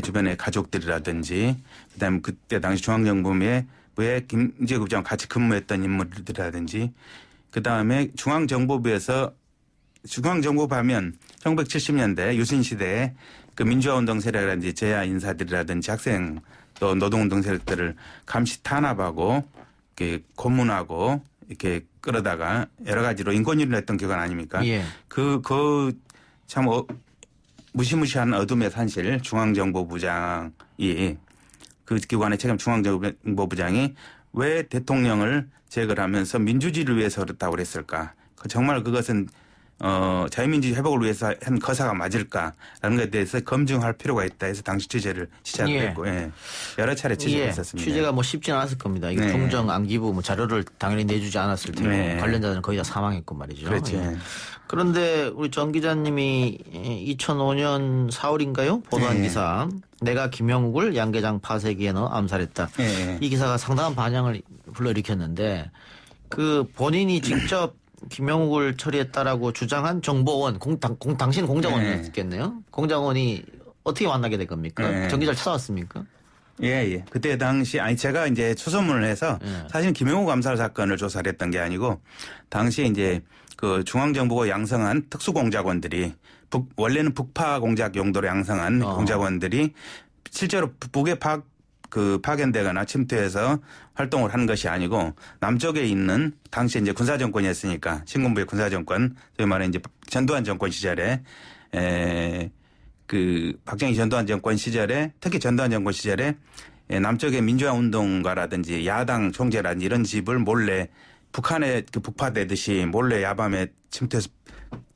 주변의 가족들이라든지 그다음에 그때 당시 중앙정보부에 김재규 부장 같이 근무했던 인물들이라든지 그다음에 중앙정보부에서 중앙정보부 하면 1970년대 유신 시대에 그 민주화운동 세력이라든지 재야 인사들이라든지 학생 또 노동운동 세력들을 감시 탄압하고 이렇게 고문하고 이렇게 끌어다가 여러 가지로 인권유린을 했던 기관 아닙니까? 참 무시무시한 어둠의 산실 중앙정보부장이 그 기관의 책임 중앙정보부장이 왜 대통령을 제거를 하면서 민주주의를 위해서 그렇다고 그랬을까? 정말 그것은 자유민주주의 회복을 위해서 한 거사가 맞을까라는 것에 대해서 검증할 필요가 있다 해서 당시 취재를 시작했고 여러 차례 취재를 했었습니다. 취재가 뭐 쉽지는 않았을 겁니다. 이게 중정 안기부 뭐 자료를 당연히 내주지 않았을 테고 관련자들은 거의 다 사망했고 말이죠. 그렇죠. 그런데 우리 정 기자님이 2005년 4월인가요? 보도한 기사 내가 김영욱을 양계장 파쇄기에 넣어 암살했다. 이 기사가 상당한 반향을 불러일으켰는데 그 본인이 직접 김영욱을 처리했다라고 주장한 정보원, 당신 공작원이었겠네요. 공작원이 어떻게 만나게 될 겁니까? 정 기자를 찾아왔습니까? 그때 당시 제가 이제 수소문을 해서 사실 김영욱 암살 사건을 조사를 했던 게 아니고 당시에 이제 그 중앙정보가 양성한 특수공작원들이 원래는 북파 공작 용도로 양성한 공작원들이 실제로 북에 파견되거나 침투해서 활동을 하는 것이 아니고 남쪽에 있는 당시에 이제 군사정권이었으니까 신군부의 군사정권 소위 말해 이제 전두환 정권 시절에 그 박정희 전두환 정권 시절에 특히 전두환 정권 시절에 남쪽의 민주화 운동가라든지 야당 총재라든지 이런 집을 몰래 북한에 북파되듯이 몰래 야밤에 침투해서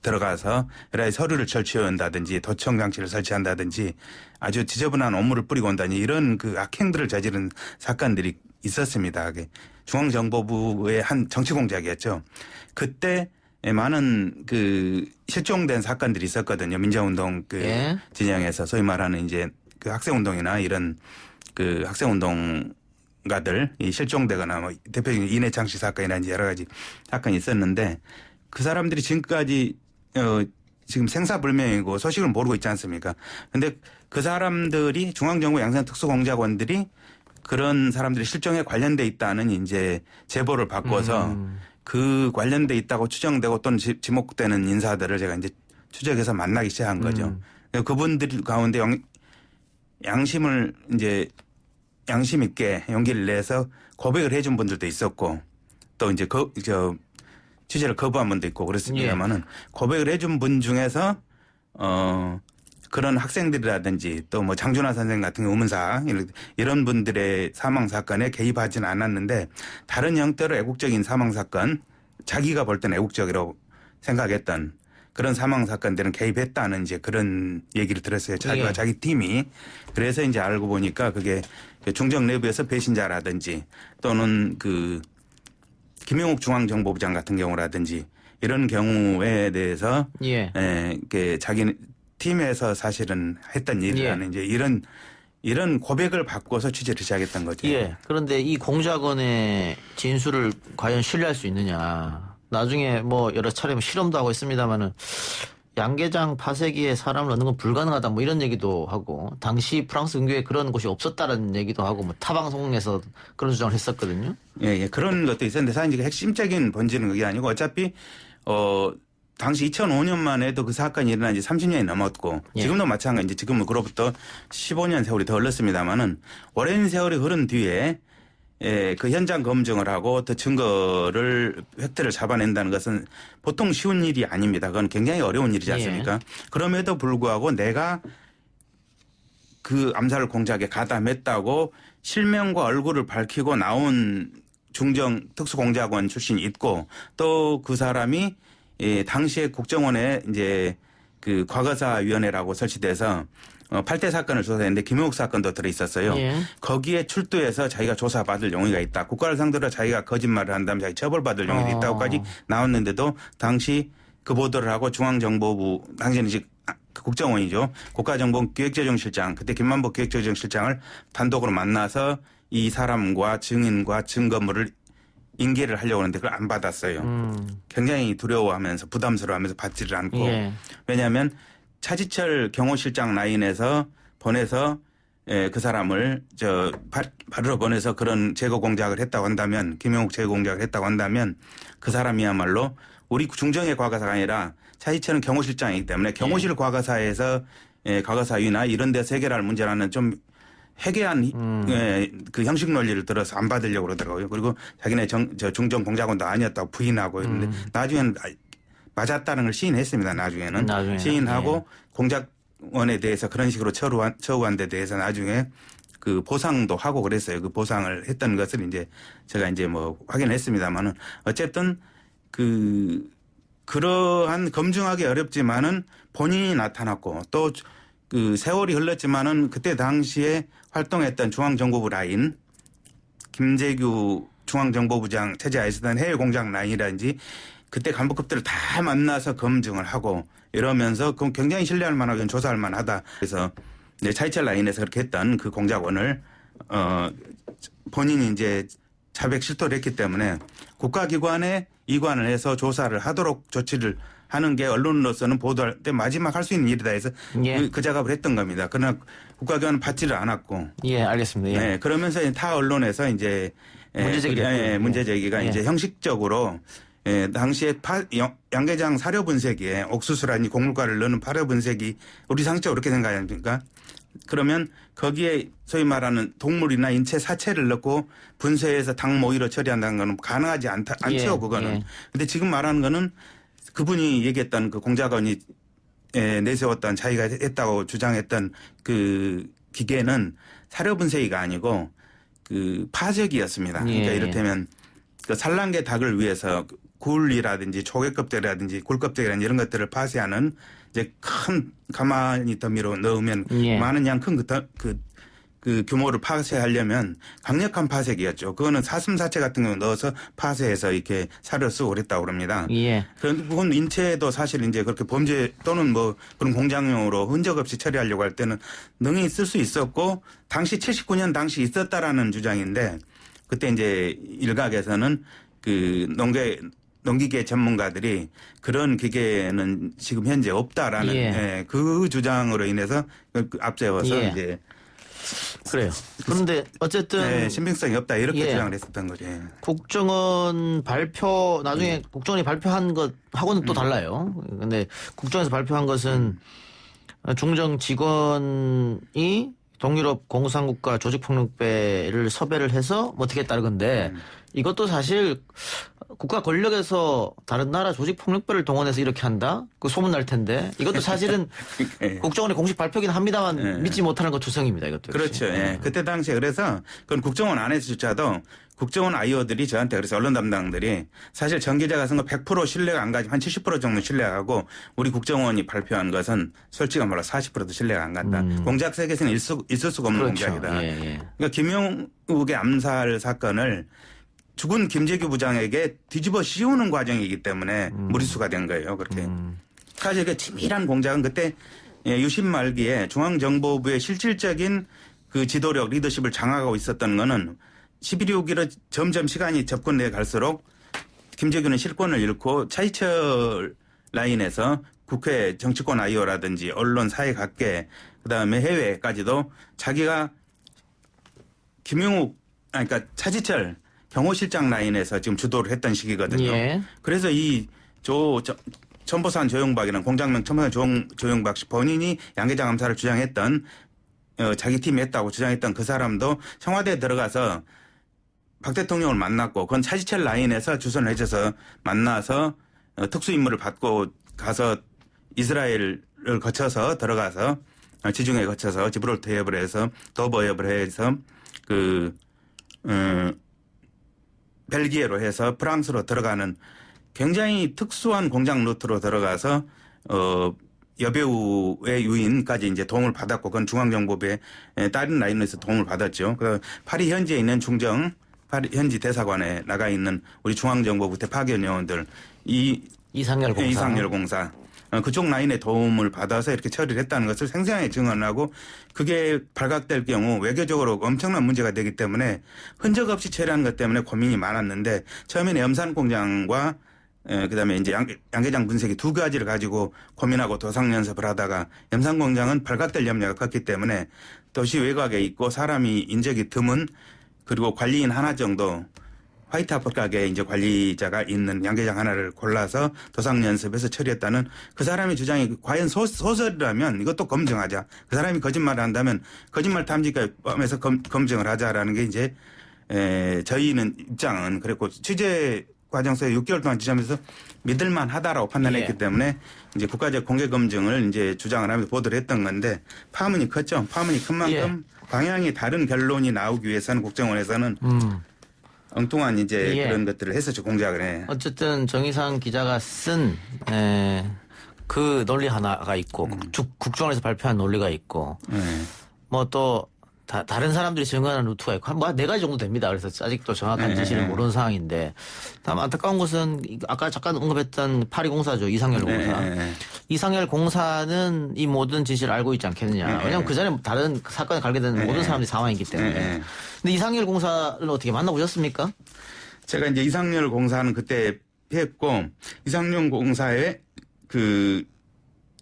들어가서 여러 가지 서류를 절취한다든지 도청 장치를 설치한다든지 아주 지저분한 업무를 뿌리고 온다니 이런 그 악행들을 저지른 사건들이 있었습니다. 중앙정보부의 한 정치 공작이었죠. 그때 많은 그 실종된 사건들이 있었거든요. 민주화운동 진영에서 소위 말하는 이제 그 학생운동이나 이런 그 학생운동가들 실종되거나 뭐 대표적인 이내창 씨 사건이라든지 여러 가지 사건이 있었는데 그 사람들이 지금까지 지금 생사불명이고 소식을 모르고 있지 않습니까? 근데 그 사람들이 중앙정부 양성특수공작원들이 그런 사람들이 실종에 관련돼 있다는 이제 제보를 받고서 그 관련돼 있다고 추정되고 또는 지목되는 인사들을 제가 이제 추적해서 만나기 시작한 거죠. 그분들 가운데 양심 있게 용기를 내서 고백을 해준 분들도 있었고 또 이제 취재를 거부한 분도 있고 그렇습니다만은 고백을 해준 분 중에서 그런 학생들이라든지 또 뭐 장준하 선생 같은 의문사 이런 분들의 사망 사건에 개입하지는 않았는데 다른 형태로 애국적인 사망 사건 자기가 볼 때는 애국적이라고 생각했던 그런 사망 사건들은 개입했다는 이제 그런 얘기를 들었어요. 자기와 자기 팀이. 그래서 이제 알고 보니까 그게 중정 내부에서 배신자라든지 또는 그 김영욱 중앙정보부장 같은 경우라든지 이런 경우에 대해서 자기 팀에서 사실은 했던 일이라는 이제 이런 이런 고백을 받고서 취재를 시작했던 거죠. 예. 그런데 이 공작원의 진술을 과연 신뢰할 수 있느냐. 나중에 뭐 여러 차례 실험도 하고 있습니다만은 양계장 파쇄기에 사람을 넣는 건 불가능하다 뭐 이런 얘기도 하고 당시 프랑스 근교에 그런 곳이 없었다는 얘기도 하고 뭐 타방송에서 그런 주장을 했었거든요. 예, 그런 것도 있었는데 사실 이제 핵심적인 본질은 그게 아니고 어차피 당시 2005년만 해도 그 사건이 일어난 지 30년이 넘었고 지금도 마찬가지 이제 지금은 그로부터 15년 세월이 더 흘렀습니다만은 오랜 세월이 흐른 뒤에 그 현장 검증을 하고 또 증거를 획득을 잡아낸다는 것은 보통 쉬운 일이 아닙니다. 그건 굉장히 어려운 일이지 않습니까? 그럼에도 불구하고 내가 그 암살 공작에 가담했다고 실명과 얼굴을 밝히고 나온 중정 특수공작원 출신이 있고 또 그 사람이 당시에 국정원에 이제 그 과거사위원회라고 설치돼서 8대 사건을 조사했는데 김용욱 사건도 들어있었어요. 거기에 출두해서 자기가 조사받을 용의가 있다. 국가를 상대로 자기가 거짓말을 한다면 자기 처벌받을 용의가 있다고까지 나왔는데도 당시 그 보도를 하고 중앙정보부 당시에는 이제 국정원이죠. 국가정보기획재정실장 그때 김만복 기획재정실장을 단독으로 만나서 이 사람과 증인과 증거물을 인계를 하려고 하는데 그걸 안 받았어요. 굉장히 두려워하면서 부담스러워하면서 받지를 않고 왜냐하면 차지철 경호실장 라인에서 보내서 그 사람을 바로 보내서 그런 제거 공작을 했다고 한다면 김용욱 제거 공작을 했다고 한다면 그 사람이야말로 우리 중정의 과거사가 아니라 차지철은 경호실장이기 때문에 경호실 과거사에서 과거사위나 이런 데서 해결할 문제라는 좀 해괴한 그 형식 논리를 들어서 안 받으려고 그러더라고요. 그리고 자기네 중정 공작원도 아니었다고 부인하고 있는데 나중에는 맞았다는 걸 시인했습니다. 나중에는 시인하고 공작원에 대해서 그런 식으로 처우한 데 대해서 나중에 그 보상도 하고 그랬어요. 그 보상을 했던 것을 이제 제가 이제 뭐 확인했습니다만은 어쨌든 그러한 검증하기 어렵지만은 본인이 나타났고 또 그 세월이 흘렀지만은 그때 당시에 활동했던 중앙정보부 라인 김재규 중앙정보부장 체제하에 있었던 해외 공작 라인이라든지 그때 간부급들을 다 만나서 검증을 하고 이러면서 그럼 굉장히 신뢰할 만하고 조사할 만하다. 그래서 차이철 라인에서 그렇게 했던 그 공작원을 본인이 이제 자백 실토를 했기 때문에 국가기관에 이관을 해서 조사를 하도록 조치를 하는 게 언론으로서는 보도할 때 마지막 할 수 있는 일이다 해서 그 작업을 했던 겁니다. 그러나 국가기관은 받지를 않았고. 예, 알겠습니다. 네, 그러면서 타 언론에서 이제 문제제기가 이제 형식적으로 당시에 양계장 사료 분쇄기에 옥수수라니 곡물가를 넣는 사료 분쇄기 우리 상식적으로 그렇게 생각합니까? 그러면 거기에 소위 말하는 동물이나 인체 사체를 넣고 분쇄해서 당 모의로 처리한다는 건 가능하지 않죠, 그거는. 근데 지금 말하는 거는 그분이 얘기했던 그 공작원이 내세웠던 자기가 했다고 주장했던 그 기계는 사료 분쇄기가 아니고 그 파쇄기였습니다. 그러니까 이를테면 그 산란계 닭을 위해서 굴이라든지 조개껍데기라든지 굴껍데기라든지 이런 것들을 파쇄하는 이제 큰 가마니 더미로 넣으면 많은 양 큰 그 규모를 파쇄하려면 강력한 파쇄기였죠. 그거는 사슴사체 같은 경우 넣어서 파쇄해서 이렇게 사료를 쓰고 그랬다고 그럽니다. 그런데 그건 인체도 사실 이제 그렇게 범죄 또는 뭐 그런 공장용으로 흔적 없이 처리하려고 할 때는 능히 쓸 수 있었고 당시 79년 당시 있었다라는 주장인데 그때 이제 일각에서는 그 농기계 전문가들이 그런 기계는 지금 현재 없다라는 그 주장으로 인해서 앞세워서 이제 그래요. 그런데 어쨌든 신빙성이 없다 이렇게 주장을 했었던 거죠. 국정원 발표 나중에 국정원이 발표한 것하고는 또 달라요. 근데 국정원에서 발표한 것은 중정 직원이 동유럽 공산국가 조직폭력배를 섭외를 해서 어떻게 했다는 건데 이것도 사실 국가 권력에서 다른 나라 조직폭력배를 동원해서 이렇게 한다? 그 소문 날 텐데 이것도 사실은 국정원의 공식 발표긴 합니다만 믿지 못하는 것 투성입니다. 이것도. 그렇죠. 그때 당시에 그래서 그건 국정원 안에서조차도 국정원 아이오들이 저한테 그래서 언론 담당들이 사실 정 기자가 쓴 거 100% 신뢰가 안 가지만 한 70% 정도 신뢰하고 우리 국정원이 발표한 것은 솔직히 말해 40%도 신뢰가 안 간다. 공작 세계에서는 있을 수가 없는 공작이다. 그러니까 김용욱의 암살 사건을 죽은 김재규 부장에게 뒤집어 씌우는 과정이기 때문에 무리수가 된 거예요. 그렇게. 사실 그 치밀한 공작은 그때 유신 말기에 중앙정보부의 실질적인 그 지도력 리더십을 장악하고 있었던 거는 11.6.15로 점점 시간이 접근해 갈수록 김재규는 실권을 잃고 차이철 라인에서 국회 정치권 아이오라든지 언론 사회각계 그다음에 해외까지도 자기가 그러니까 차지철 경호실장 라인에서 지금 주도를 했던 시기거든요. 예. 그래서 이 천보산 조용박이라는 공장명 천보산 조용박 씨 본인이 양계장 암살을 주장했던 자기 팀이 했다고 주장했던 그 사람도 청와대에 들어가서 박 대통령을 만났고 그건 차지철 라인에서 주선을 해줘서 만나서 특수임무를 받고 가서 이스라엘을 거쳐서 들어가서 지중해 거쳐서 지브롤터 해협을 해서 도버 해협을 해서 벨기에로 해서 프랑스로 들어가는 굉장히 특수한 공장 루트로 들어가서 여배우의 유인까지 이제 도움을 받았고 그건 중앙정보부의 다른 라인에서 도움을 받았죠. 그 파리 현지에 있는 파리 현지 대사관에 나가 있는 우리 중앙정보부 파견 요원들 이상열 공사 그쪽 라인의 도움을 받아서 이렇게 처리를 했다는 것을 생생하게 증언하고 그게 발각될 경우 외교적으로 엄청난 문제가 되기 때문에 흔적 없이 처리하는 것 때문에 고민이 많았는데 처음에는 염산공장과 그다음에 이제 양계장 분쇄기 두 가지를 가지고 고민하고 도상 연습을 하다가 염산공장은 발각될 염려가 컸기 때문에 도시 외곽에 있고 사람이 인적이 드문 그리고 관리인 하나 정도 화이트하퍼 가게 이제 관리자가 있는 양계장 하나를 골라서 도상 연습해서 처리했다는 그 사람의 주장이 과연 소설이라면 이것도 검증하자. 그 사람이 거짓말을 한다면 거짓말 탐지까지 포함해서 검증을 하자라는 게 이제 저희는 입장은 그랬고 취재 과정에서 6개월 동안 지점에서 믿을만 하다라고 판단했기 때문에 이제 국가적 공개 검증을 이제 주장을 하면서 보도를 했던 건데 파문이 컸죠. 파문이 큰 만큼 방향이 다른 결론이 나오기 위해서는 국정원에서는 엉뚱한 이제 그런 것들을 했었죠. 공작을 해. 어쨌든 정의상 기자가 쓴 그 논리 하나가 있고 국정원에서 발표한 논리가 있고 뭐 또 다른 사람들이 증언하는 루트가 있고 뭐 4가지 정도 됩니다. 그래서 아직도 정확한 지시를 모르는 상황인데 다만 안타까운 것은 아까 잠깐 언급했던 파리공사죠. 이상열 공사. 이상열 공사는 이 모든 지시를 알고 있지 않겠느냐. 왜냐하면 그 전에 다른 사건에 관계된 모든 사람들이 상황이기 때문에. 근데 이상열 공사를 어떻게 만나보셨습니까? 제가 이제 이상열 공사는 그때 했고 이상열 공사의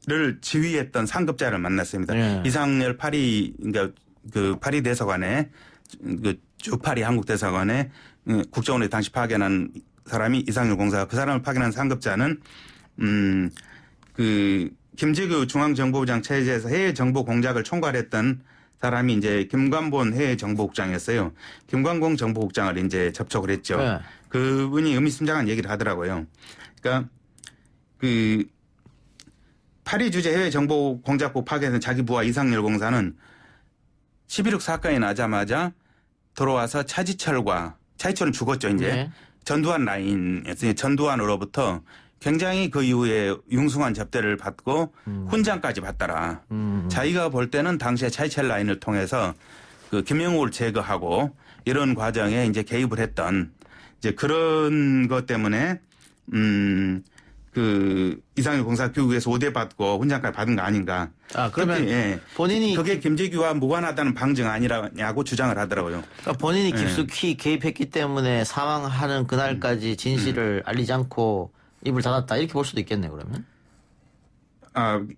를 지휘했던 상급자를 만났습니다. 이상열 그러니까 그 파리 대사관에 주파리 한국 대사관에 국정원에 당시 파견한 사람이 이상열 공사 그 사람을 파견한 상급자는 그 김재규 중앙정보부장 체제에서 해외 정보 공작을 총괄했던 사람이 이제 김관본 해외정보국장이었어요. 김관공 정보국장을 이제 접촉을 했죠. 그분이 의미심장한 얘기를 하더라고요. 그러니까 그 파리 주재 해외정보공작부 파견한 자기 부하 이상열 공사는 11.6 사건이 나자마자 들어와서 차지철은 죽었죠, 이제. 전두환 라인에서 전두환으로부터 굉장히 그 이후에 융숭한 접대를 받고 훈장까지 받더라. 자기가 볼 때는 당시에 차지철 라인을 통해서 그 김영우를 제거하고 이런 과정에 이제 개입을 했던 이제 그런 것 때문에 그 이상열 공사 교육에서 5대 받고 훈장까지 받은 거 아닌가. 그러면 본인이 그게 김재규와 무관하다는 방증 아니냐고 주장을 하더라고요. 그러니까 본인이 깊숙이 개입했기 때문에 사망하는 그날까지 진실을 알리지 않고 입을 닫았다 이렇게 볼 수도 있겠네요. 그러면.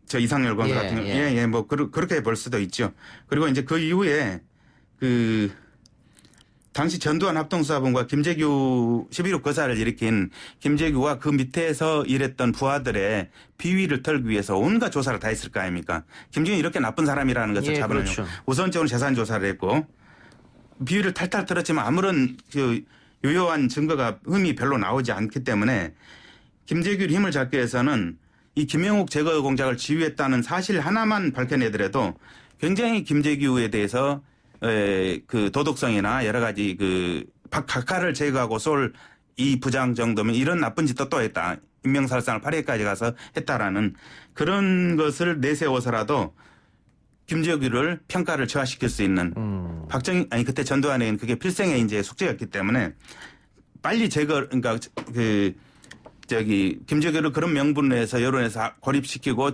저 이상열 공사 같은 경우 뭐 그렇게 볼 수도 있죠. 그리고 이제 그 이후에 그 당시 전두환 합동수사본과 김재규 11.6 거사를 일으킨 김재규와 그 밑에서 일했던 부하들의 비위를 털기 위해서 온갖 조사를 다 했을 거 아닙니까? 김재규는 이렇게 나쁜 사람이라는 것을 잡으려고 우선적으로 재산 조사를 했고 비위를 탈탈 털었지만 아무런 그 유효한 증거가 흠이 별로 나오지 않기 때문에 김재규를 힘을 잡기 위해서는 이 김영욱 제거 공작을 지휘했다는 사실 하나만 밝혀내더라도 굉장히 김재규에 대해서 그 도덕성이나 여러 가지 그 각하를 제거하고 쏠 이 부장 정도면 이런 나쁜 짓도 또 했다. 인명살상을 파리까지 가서 했다라는 그런 것을 내세워서라도 김재규를 평가를 저하시킬 수 있는 그때 전두환에게는 그게 필생의 이제 숙제였기 때문에 빨리 그러니까 김재규를 그런 명분을 해서 여론에서 고립시키고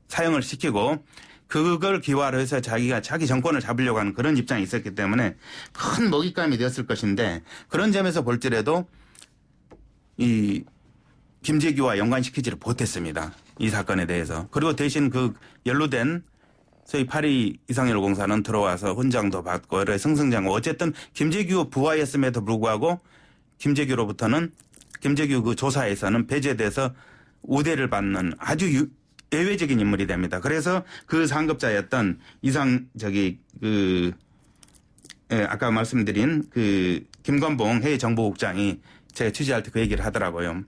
사형을 시키고 그걸 기화로 해서 자기가 자기 정권을 잡으려고 하는 그런 입장이 있었기 때문에 큰 먹잇감이 되었을 것인데 그런 점에서 볼지라도 이 김재규와 연관시키지를 못했습니다. 이 사건에 대해서. 그리고 대신 그 연루된 소위 파리 이상열 공사는 들어와서 훈장도 받고 여러 승승장구 어쨌든 김재규 부하였음에도 불구하고 김재규로부터는 김재규 그 조사에서는 배제돼서 우대를 받는 아주 예외적인 인물이 됩니다. 그래서 그 상급자였던 아까 말씀드린 그 김관봉 해외정보국장이 제가 취재할 때 그 얘기를 하더라고요.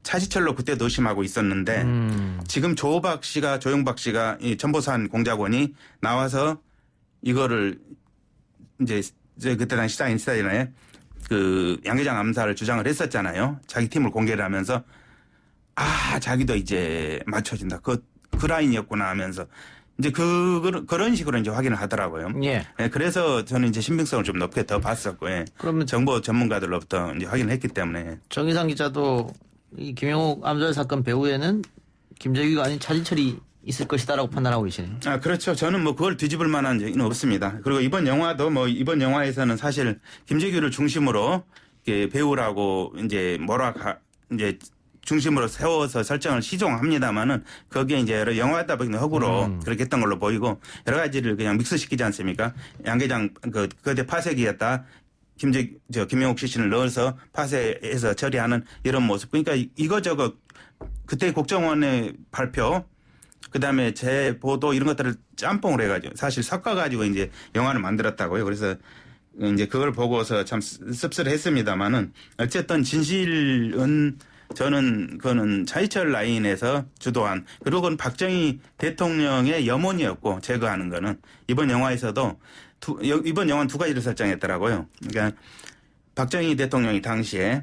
차지철로 그때 노심하고 있었는데 지금 조용박 씨가 이 천보산 공작원이 나와서 이거를 이제 그때 당시 시사인에 그 양계장 암살을 주장을 했었잖아요. 자기 팀을 공개를 하면서 자기도 이제 맞춰진다. 그 라인이었구나 하면서 이제 그런 식으로 이제 확인을 하더라고요. 예. 그래서 저는 이제 신빙성을 좀 높게 더 봤었고, 예. 그러면 정보 전문가들로부터 이제 확인을 했기 때문에. 정의상 기자도 이 김영욱 암살 사건 배후에는 김재규가 아닌 차진철이 있을 것이다라고 판단하고 계시네요. 그렇죠. 저는 뭐 그걸 뒤집을 만한 얘기는 없습니다. 그리고 이번 이번 영화에서는 사실 김재규를 중심으로 배우라고 이제 이제 중심으로 세워서 설정을 시종합니다만은 거기에 이제 여러 영화다 보기는 허구로 그렇게 했던 걸로 보이고 여러 가지를 그냥 믹스시키지 않습니까? 양계장 그때 파쇄기였다. 김영욱 시신을 넣어서 파쇄해서 처리하는 이런 모습. 그러니까 이거저거 그때 국정원의 발표 그다음에 제 보도 이런 것들을 짬뽕을 해가지고 사실 섞어가지고 이제 영화를 만들었다고요. 그래서 이제 그걸 보고서 참 씁쓸했습니다만은 어쨌든 진실은 저는 그거는 차이철 라인에서 주도한 그리고 그건 박정희 대통령의 염원이었고 제거하는 거는 이번 영화에서도 이번 영화는 두 가지를 설정했더라고요. 그러니까 박정희 대통령이 당시에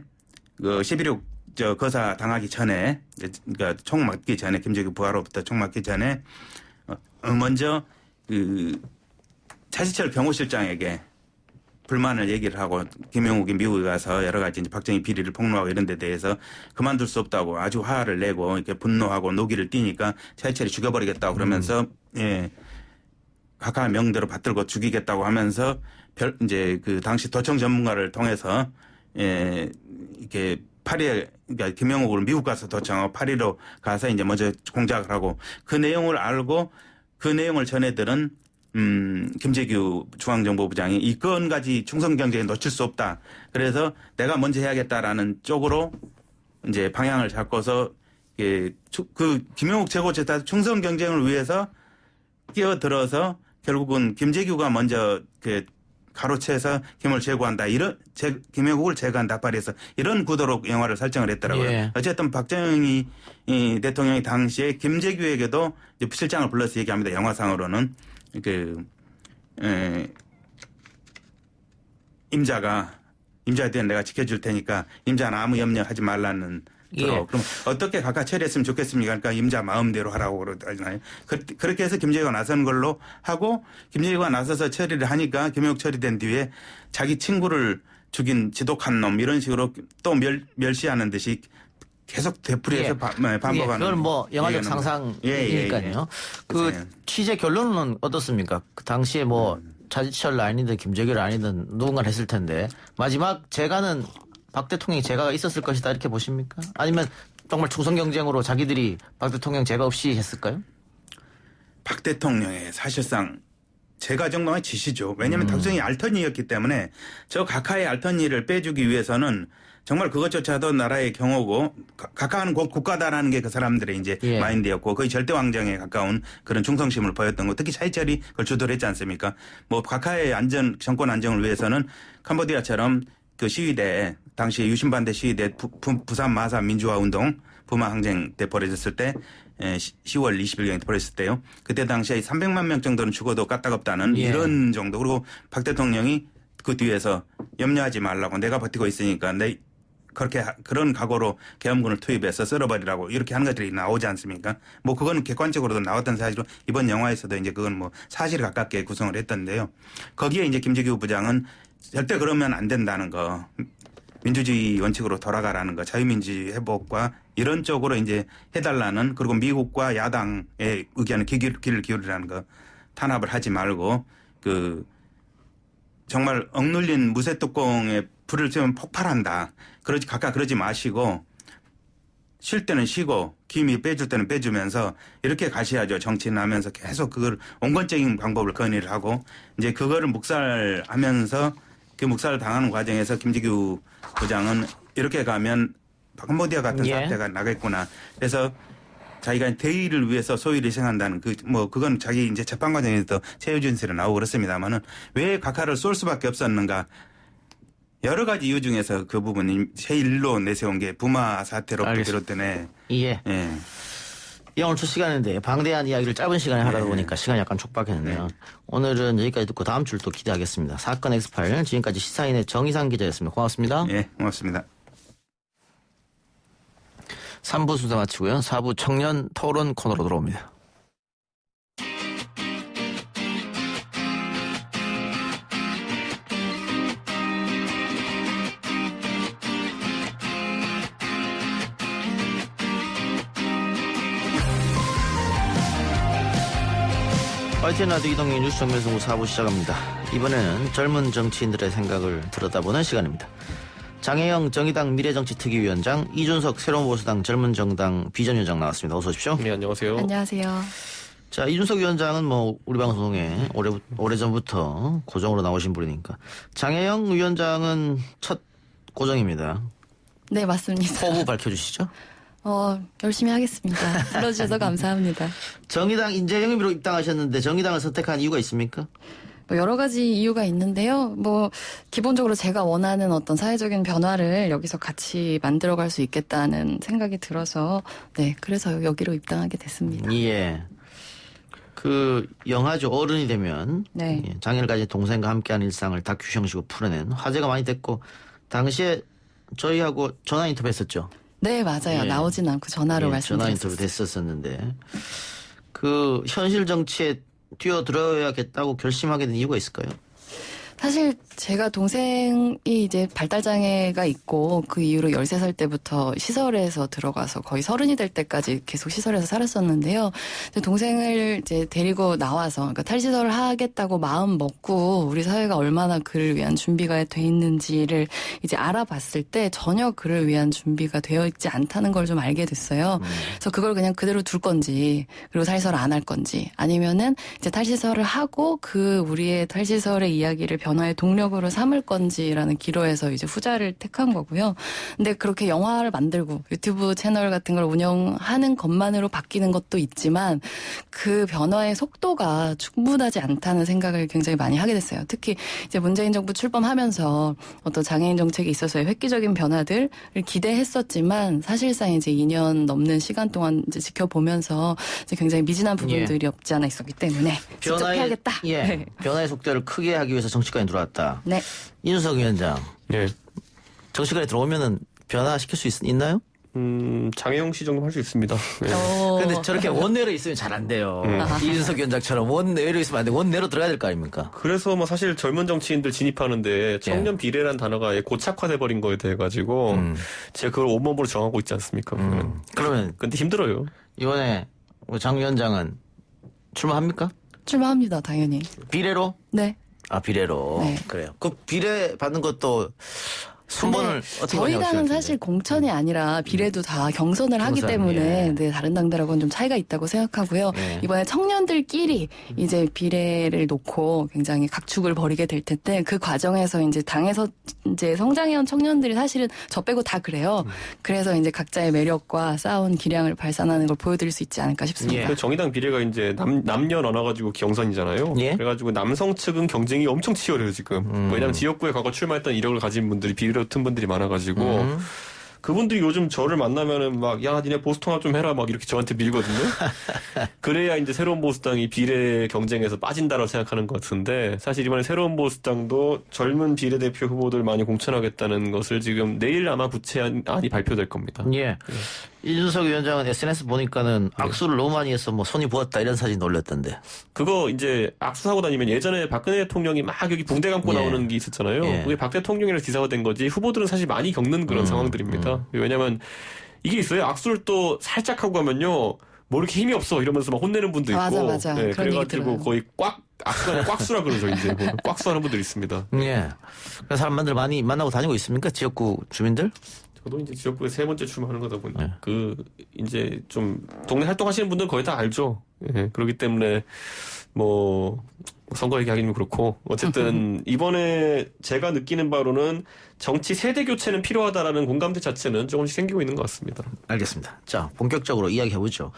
그 11.6 거사 당하기 전에 그러니까 총 맞기 전에 김재규 부하로부터 총 맞기 전에 먼저 그 차지철 경호실장에게 불만을 얘기를 하고 김영욱이 미국에 가서 여러 가지 이제 박정희 비리를 폭로하고 이런 데 대해서 그만둘 수 없다고 아주 화를 내고 이렇게 분노하고 노기를 띠니까 차지철이 죽여버리겠다고 그러면서 예. 각하의 명대로 받들고 죽이겠다고 하면서 이제 그 당시 도청 전문가를 통해서 예. 이렇게 파리에 그러니까 김영욱을 미국 가서 도청하고 파리로 가서 이제 먼저 공작을 하고 그 내용을 알고 그 내용을 전해들은 김재규 중앙정보부장이 이 건까지 충성 경쟁에 놓칠 수 없다. 그래서 내가 먼저 해야겠다라는 쪽으로 이제 방향을 잡고서 그 김영욱 최고재단 충성 경쟁을 위해서 끼어들어서 결국은 김재규가 먼저 가로채서 김을 제거한다. 김영욱을 제거한다. 파리에서 이런 구도로 영화를 설정을 했더라고요. 예. 어쨌든 박정희 대통령이 당시에 김재규에게도 부실장을 불러서 얘기합니다. 영화상으로는. 임자에 대한 내가 지켜줄 테니까 임자는 아무 염려하지 말라는 예. 그럼 어떻게 각하 처리했으면 좋겠습니까? 그러니까 임자 마음대로 하라고 그러잖아요. 그렇게 해서 김재규가 나선 걸로 하고 김재규가 나서서 처리를 하니까 김영욱 처리된 뒤에 자기 친구를 죽인 지독한 놈 이런 식으로 또 멸시하는 듯이 계속 되풀이해서 예. 반복하는. 예, 그건 뭐 영화적 상상이니까요. 그 취재 결론은 어떻습니까? 그 당시에 뭐 차지철 라인이든 김재규 라인이든 누군가 했을 텐데 마지막 재가는 박 대통령이 재가가 있었을 것이다 이렇게 보십니까? 아니면 정말 충성 경쟁으로 자기들이 박 대통령 재가 없이 했을까요? 박 대통령의 사실상 재가 정도의 지시죠. 왜냐하면 박정희 알턴이었기 때문에 저 각하의 알턴이를 빼주기 위해서는 정말 그것조차도 나라의 경호고 각하는 곧 국가다라는 게 그 사람들의 이제 예. 마인드였고 거의 절대 왕정에 가까운 그런 충성심을 보였던 거. 특히 차이철이 그걸 주도를 했지 않습니까? 뭐 각하의 정권 안정을 위해서는 캄보디아처럼 그 시위대 당시 유신반대 시위대 부산 마사 민주화 운동 부마 항쟁 때 벌어졌을 때 10월 20일경에 벌어졌을 때요. 그때 당시에 300만 명 정도는 죽어도 까딱없다는 예. 이런 정도. 그리고 박 대통령이 그 뒤에서 염려하지 말라고 내가 버티고 있으니까 그런 각오로 계엄군을 투입해서 쓸어버리라고 이렇게 하는 것들이 나오지 않습니까? 뭐 그건 객관적으로도 나왔던 사실로 이번 영화에서도 이제 그건 뭐 사실 가깝게 구성을 했던데요. 거기에 이제 김재규 부장은 절대 그러면 안 된다는 거. 민주주의 원칙으로 돌아가라는 거, 자유민주주의 회복과 이런 쪽으로 이제 해달라는, 그리고 미국과 야당의 의견을 귀를 기울이라는 거, 탄압을 하지 말고 정말 억눌린 무쇠뚜껑에 불을 쬐면 폭발한다. 가까 그러지 마시고 쉴 때는 쉬고 기미 빼줄 때는 빼주면서 이렇게 가셔야죠. 정치는 하면서 계속 그걸 온건적인 방법을 건의를 하고 이제 그거를 묵살하면서 그 묵살을 당하는 과정에서 김지규 부장은 이렇게 가면 캄보디아 같은 사태가 나겠구나. 그래서 자기가 대의를 위해서 소위를 희생한다는 그건 자기 이제 재판 과정에서 최후 진술에 나오고 그렇습니다만은 왜 각하를 쏠 수밖에 없었는가. 여러 가지 이유 중에서 그 부분이 제일로 내세운 게 부마 사태로부터 비롯되네. 예. 오늘 첫 시간인데 방대한 이야기를 짧은 시간에 하다 보니까 시간이 약간 촉박했는데요. 오늘은 여기까지 듣고 다음 주를 또 기대하겠습니다. 사건 X 파일 지금까지 시사인의 정의상 기자였습니다. 고맙습니다. 예, 고맙습니다. 3부 순서 마치고요. 4부 청년 토론 코너로 들어옵니다. YTN 라디오 이동희 뉴스 정면승부 4부 시작합니다. 이번에는 젊은 정치인들의 생각을 들여다보는 시간입니다. 장혜영 정의당 미래정치특위위원장, 이준석 새로운 보수당 젊은정당 비전위원장 나왔습니다. 어서 오십시오. 네, 안녕하세요. 안녕하세요. 자, 이준석 위원장은 우리 방송에 오래전부터 고정으로 나오신 분이니까. 장혜영 위원장은 첫 고정입니다. 네, 맞습니다. 포부 밝혀주시죠. 열심히 하겠습니다. 불러주셔서 감사합니다. 정의당 인재영입으로 입당하셨는데 정의당을 선택한 이유가 있습니까? 여러 가지 이유가 있는데요. 기본적으로 제가 원하는 어떤 사회적인 변화를 여기서 같이 만들어갈 수 있겠다는 생각이 들어서, 그래서 여기로 입당하게 됐습니다. 예. 영화죠. 어른이 되면. 네. 장애를 가진 동생과 함께하는 일상을 다큐 형식으로 풀어낸 화제가 많이 됐고, 당시에 저희하고 전화 인터뷰 했었죠. 네, 맞아요. 나오진 않고 전화로 말씀드렸어요. 전화 인터뷰 됐었었는데, 현실 정치에 뛰어들어야겠다고 결심하게 된 이유가 있을까요? 사실 제가 동생이 이제 발달장애가 있고 그 이후로 13살 때부터 시설에서 들어가서 거의 30이 될 때까지 계속 시설에서 살았었는데요. 동생을 이제 데리고 나와서, 그러니까 탈시설을 하겠다고 마음 먹고 우리 사회가 얼마나 그를 위한 준비가 돼 있는지를 이제 알아봤을 때 전혀 그를 위한 준비가 되어 있지 않다는 걸 좀 알게 됐어요. 그래서 그걸 그냥 그대로 둘 건지, 그리고 탈시설을 안 할 건지, 아니면은 이제 탈시설을 하고 우리의 탈시설의 이야기를 변화의 동력으로 삼을 건지라는 기로에서 이제 후자를 택한 거고요. 근데 그렇게 영화를 만들고 유튜브 채널 같은 걸 운영하는 것만으로 바뀌는 것도 있지만 그 변화의 속도가 충분하지 않다는 생각을 굉장히 많이 하게 됐어요. 특히 이제 문재인 정부 출범하면서 어떤 장애인 정책에 있어서의 획기적인 변화들을 기대했었지만 사실상 이제 2년 넘는 시간 동안 이제 지켜보면서 이제 굉장히 미진한 부분들이 없지 않아 있었기 때문에 직접 해야겠다. 변화의 속도를 크게 하기 위해서 정치권에 들어왔다. 네. 이준석 위원장. 네. 정치권에 들어오면은 변화시킬 수 있나요? 장혜영 씨 정도 할 수 있습니다. 네. 근데 저렇게 원내로 있으면 잘 안 돼요. 이준석 위원장처럼 원내로 있으면 안 돼. 원내로 들어가야 될 거 아닙니까? 그래서 사실 젊은 정치인들 진입하는데 청년 비례란 단어가 고착화돼 버린 거에 대해 가지고 제가 그걸 온몸으로 정하고 있지 않습니까? 그러면 근데 힘들어요. 이번에 장 위원장은 출마합니까? 출마합니다, 당연히. 비례로? 네. 비례로. 네. 그래요. 비례 받는 것도 순번을 어떻게 저희 당은 사실 공천이 아니라 비례도 다 경선을 하기 때문에 다른 당들하고는 좀 차이가 있다고 생각하고요. 이번에 청년들끼리 이제 비례를 놓고 굉장히 각축을 벌이게 될 텐데 그 과정에서 이제 당에서 이제 성장해온 청년들이 사실은 저 빼고 다 그래요. 그래서 이제 각자의 매력과 쌓아온 기량을 발산하는 걸 보여드릴 수 있지 않을까 싶습니다. 정의당 비례가 이제 남녀 나눠가지고 경선이잖아요. 그래가지고 남성 측은 경쟁이 엄청 치열해요 지금. 왜냐하면 지역구에 과거 출마했던 이력을 가진 분들이 비례로 튼 분들이 많아가지고 그분들이 요즘 저를 만나면은 야 니네 보수통합 좀 해라 이렇게 저한테 밀거든요. 그래야 이제 새로운 보수당이 비례 경쟁에서 빠진다라고 생각하는 것 같은데 사실 이번에 새로운 보수당도 젊은 비례대표 후보들 많이 공천하겠다는 것을 지금 내일 아마 구체안이 발표될 겁니다. 이준석 위원장은 SNS 보니까는 악수를 너무 많이 해서 뭐 손이 부었다 이런 사진 올렸던데. 그거 이제 악수하고 다니면 예전에 박근혜 대통령이 막 여기 붕대 감고 나오는 게 있었잖아요. 그게 박 대통령이라서 기사가 된 거지 후보들은 사실 많이 겪는 그런 상황들입니다. 왜냐하면 이게 있어요. 악수를 또 살짝 하고 가면요. 뭐 이렇게 힘이 없어 이러면서 막 혼내는 분도 있고. 맞아. 네, 그런 그래가지고 거의 악수가 꽉수라 그러죠. 이제 꽉수하는 분들 있습니다. 예. 그래서 사람들 많이 만나고 다니고 있습니까? 지역구 주민들? 저도 이제 지역구에 3번째 출마하는 거다 보니 이제 좀 동네 활동하시는 분들 거의 다 알죠. 예, 그렇기 때문에 뭐 선거 얘기하기는 그렇고 어쨌든 이번에 제가 느끼는 바로는 정치 세대 교체는 필요하다라는 공감대 자체는 조금씩 생기고 있는 것 같습니다. 알겠습니다. 자, 본격적으로 이야기해보죠.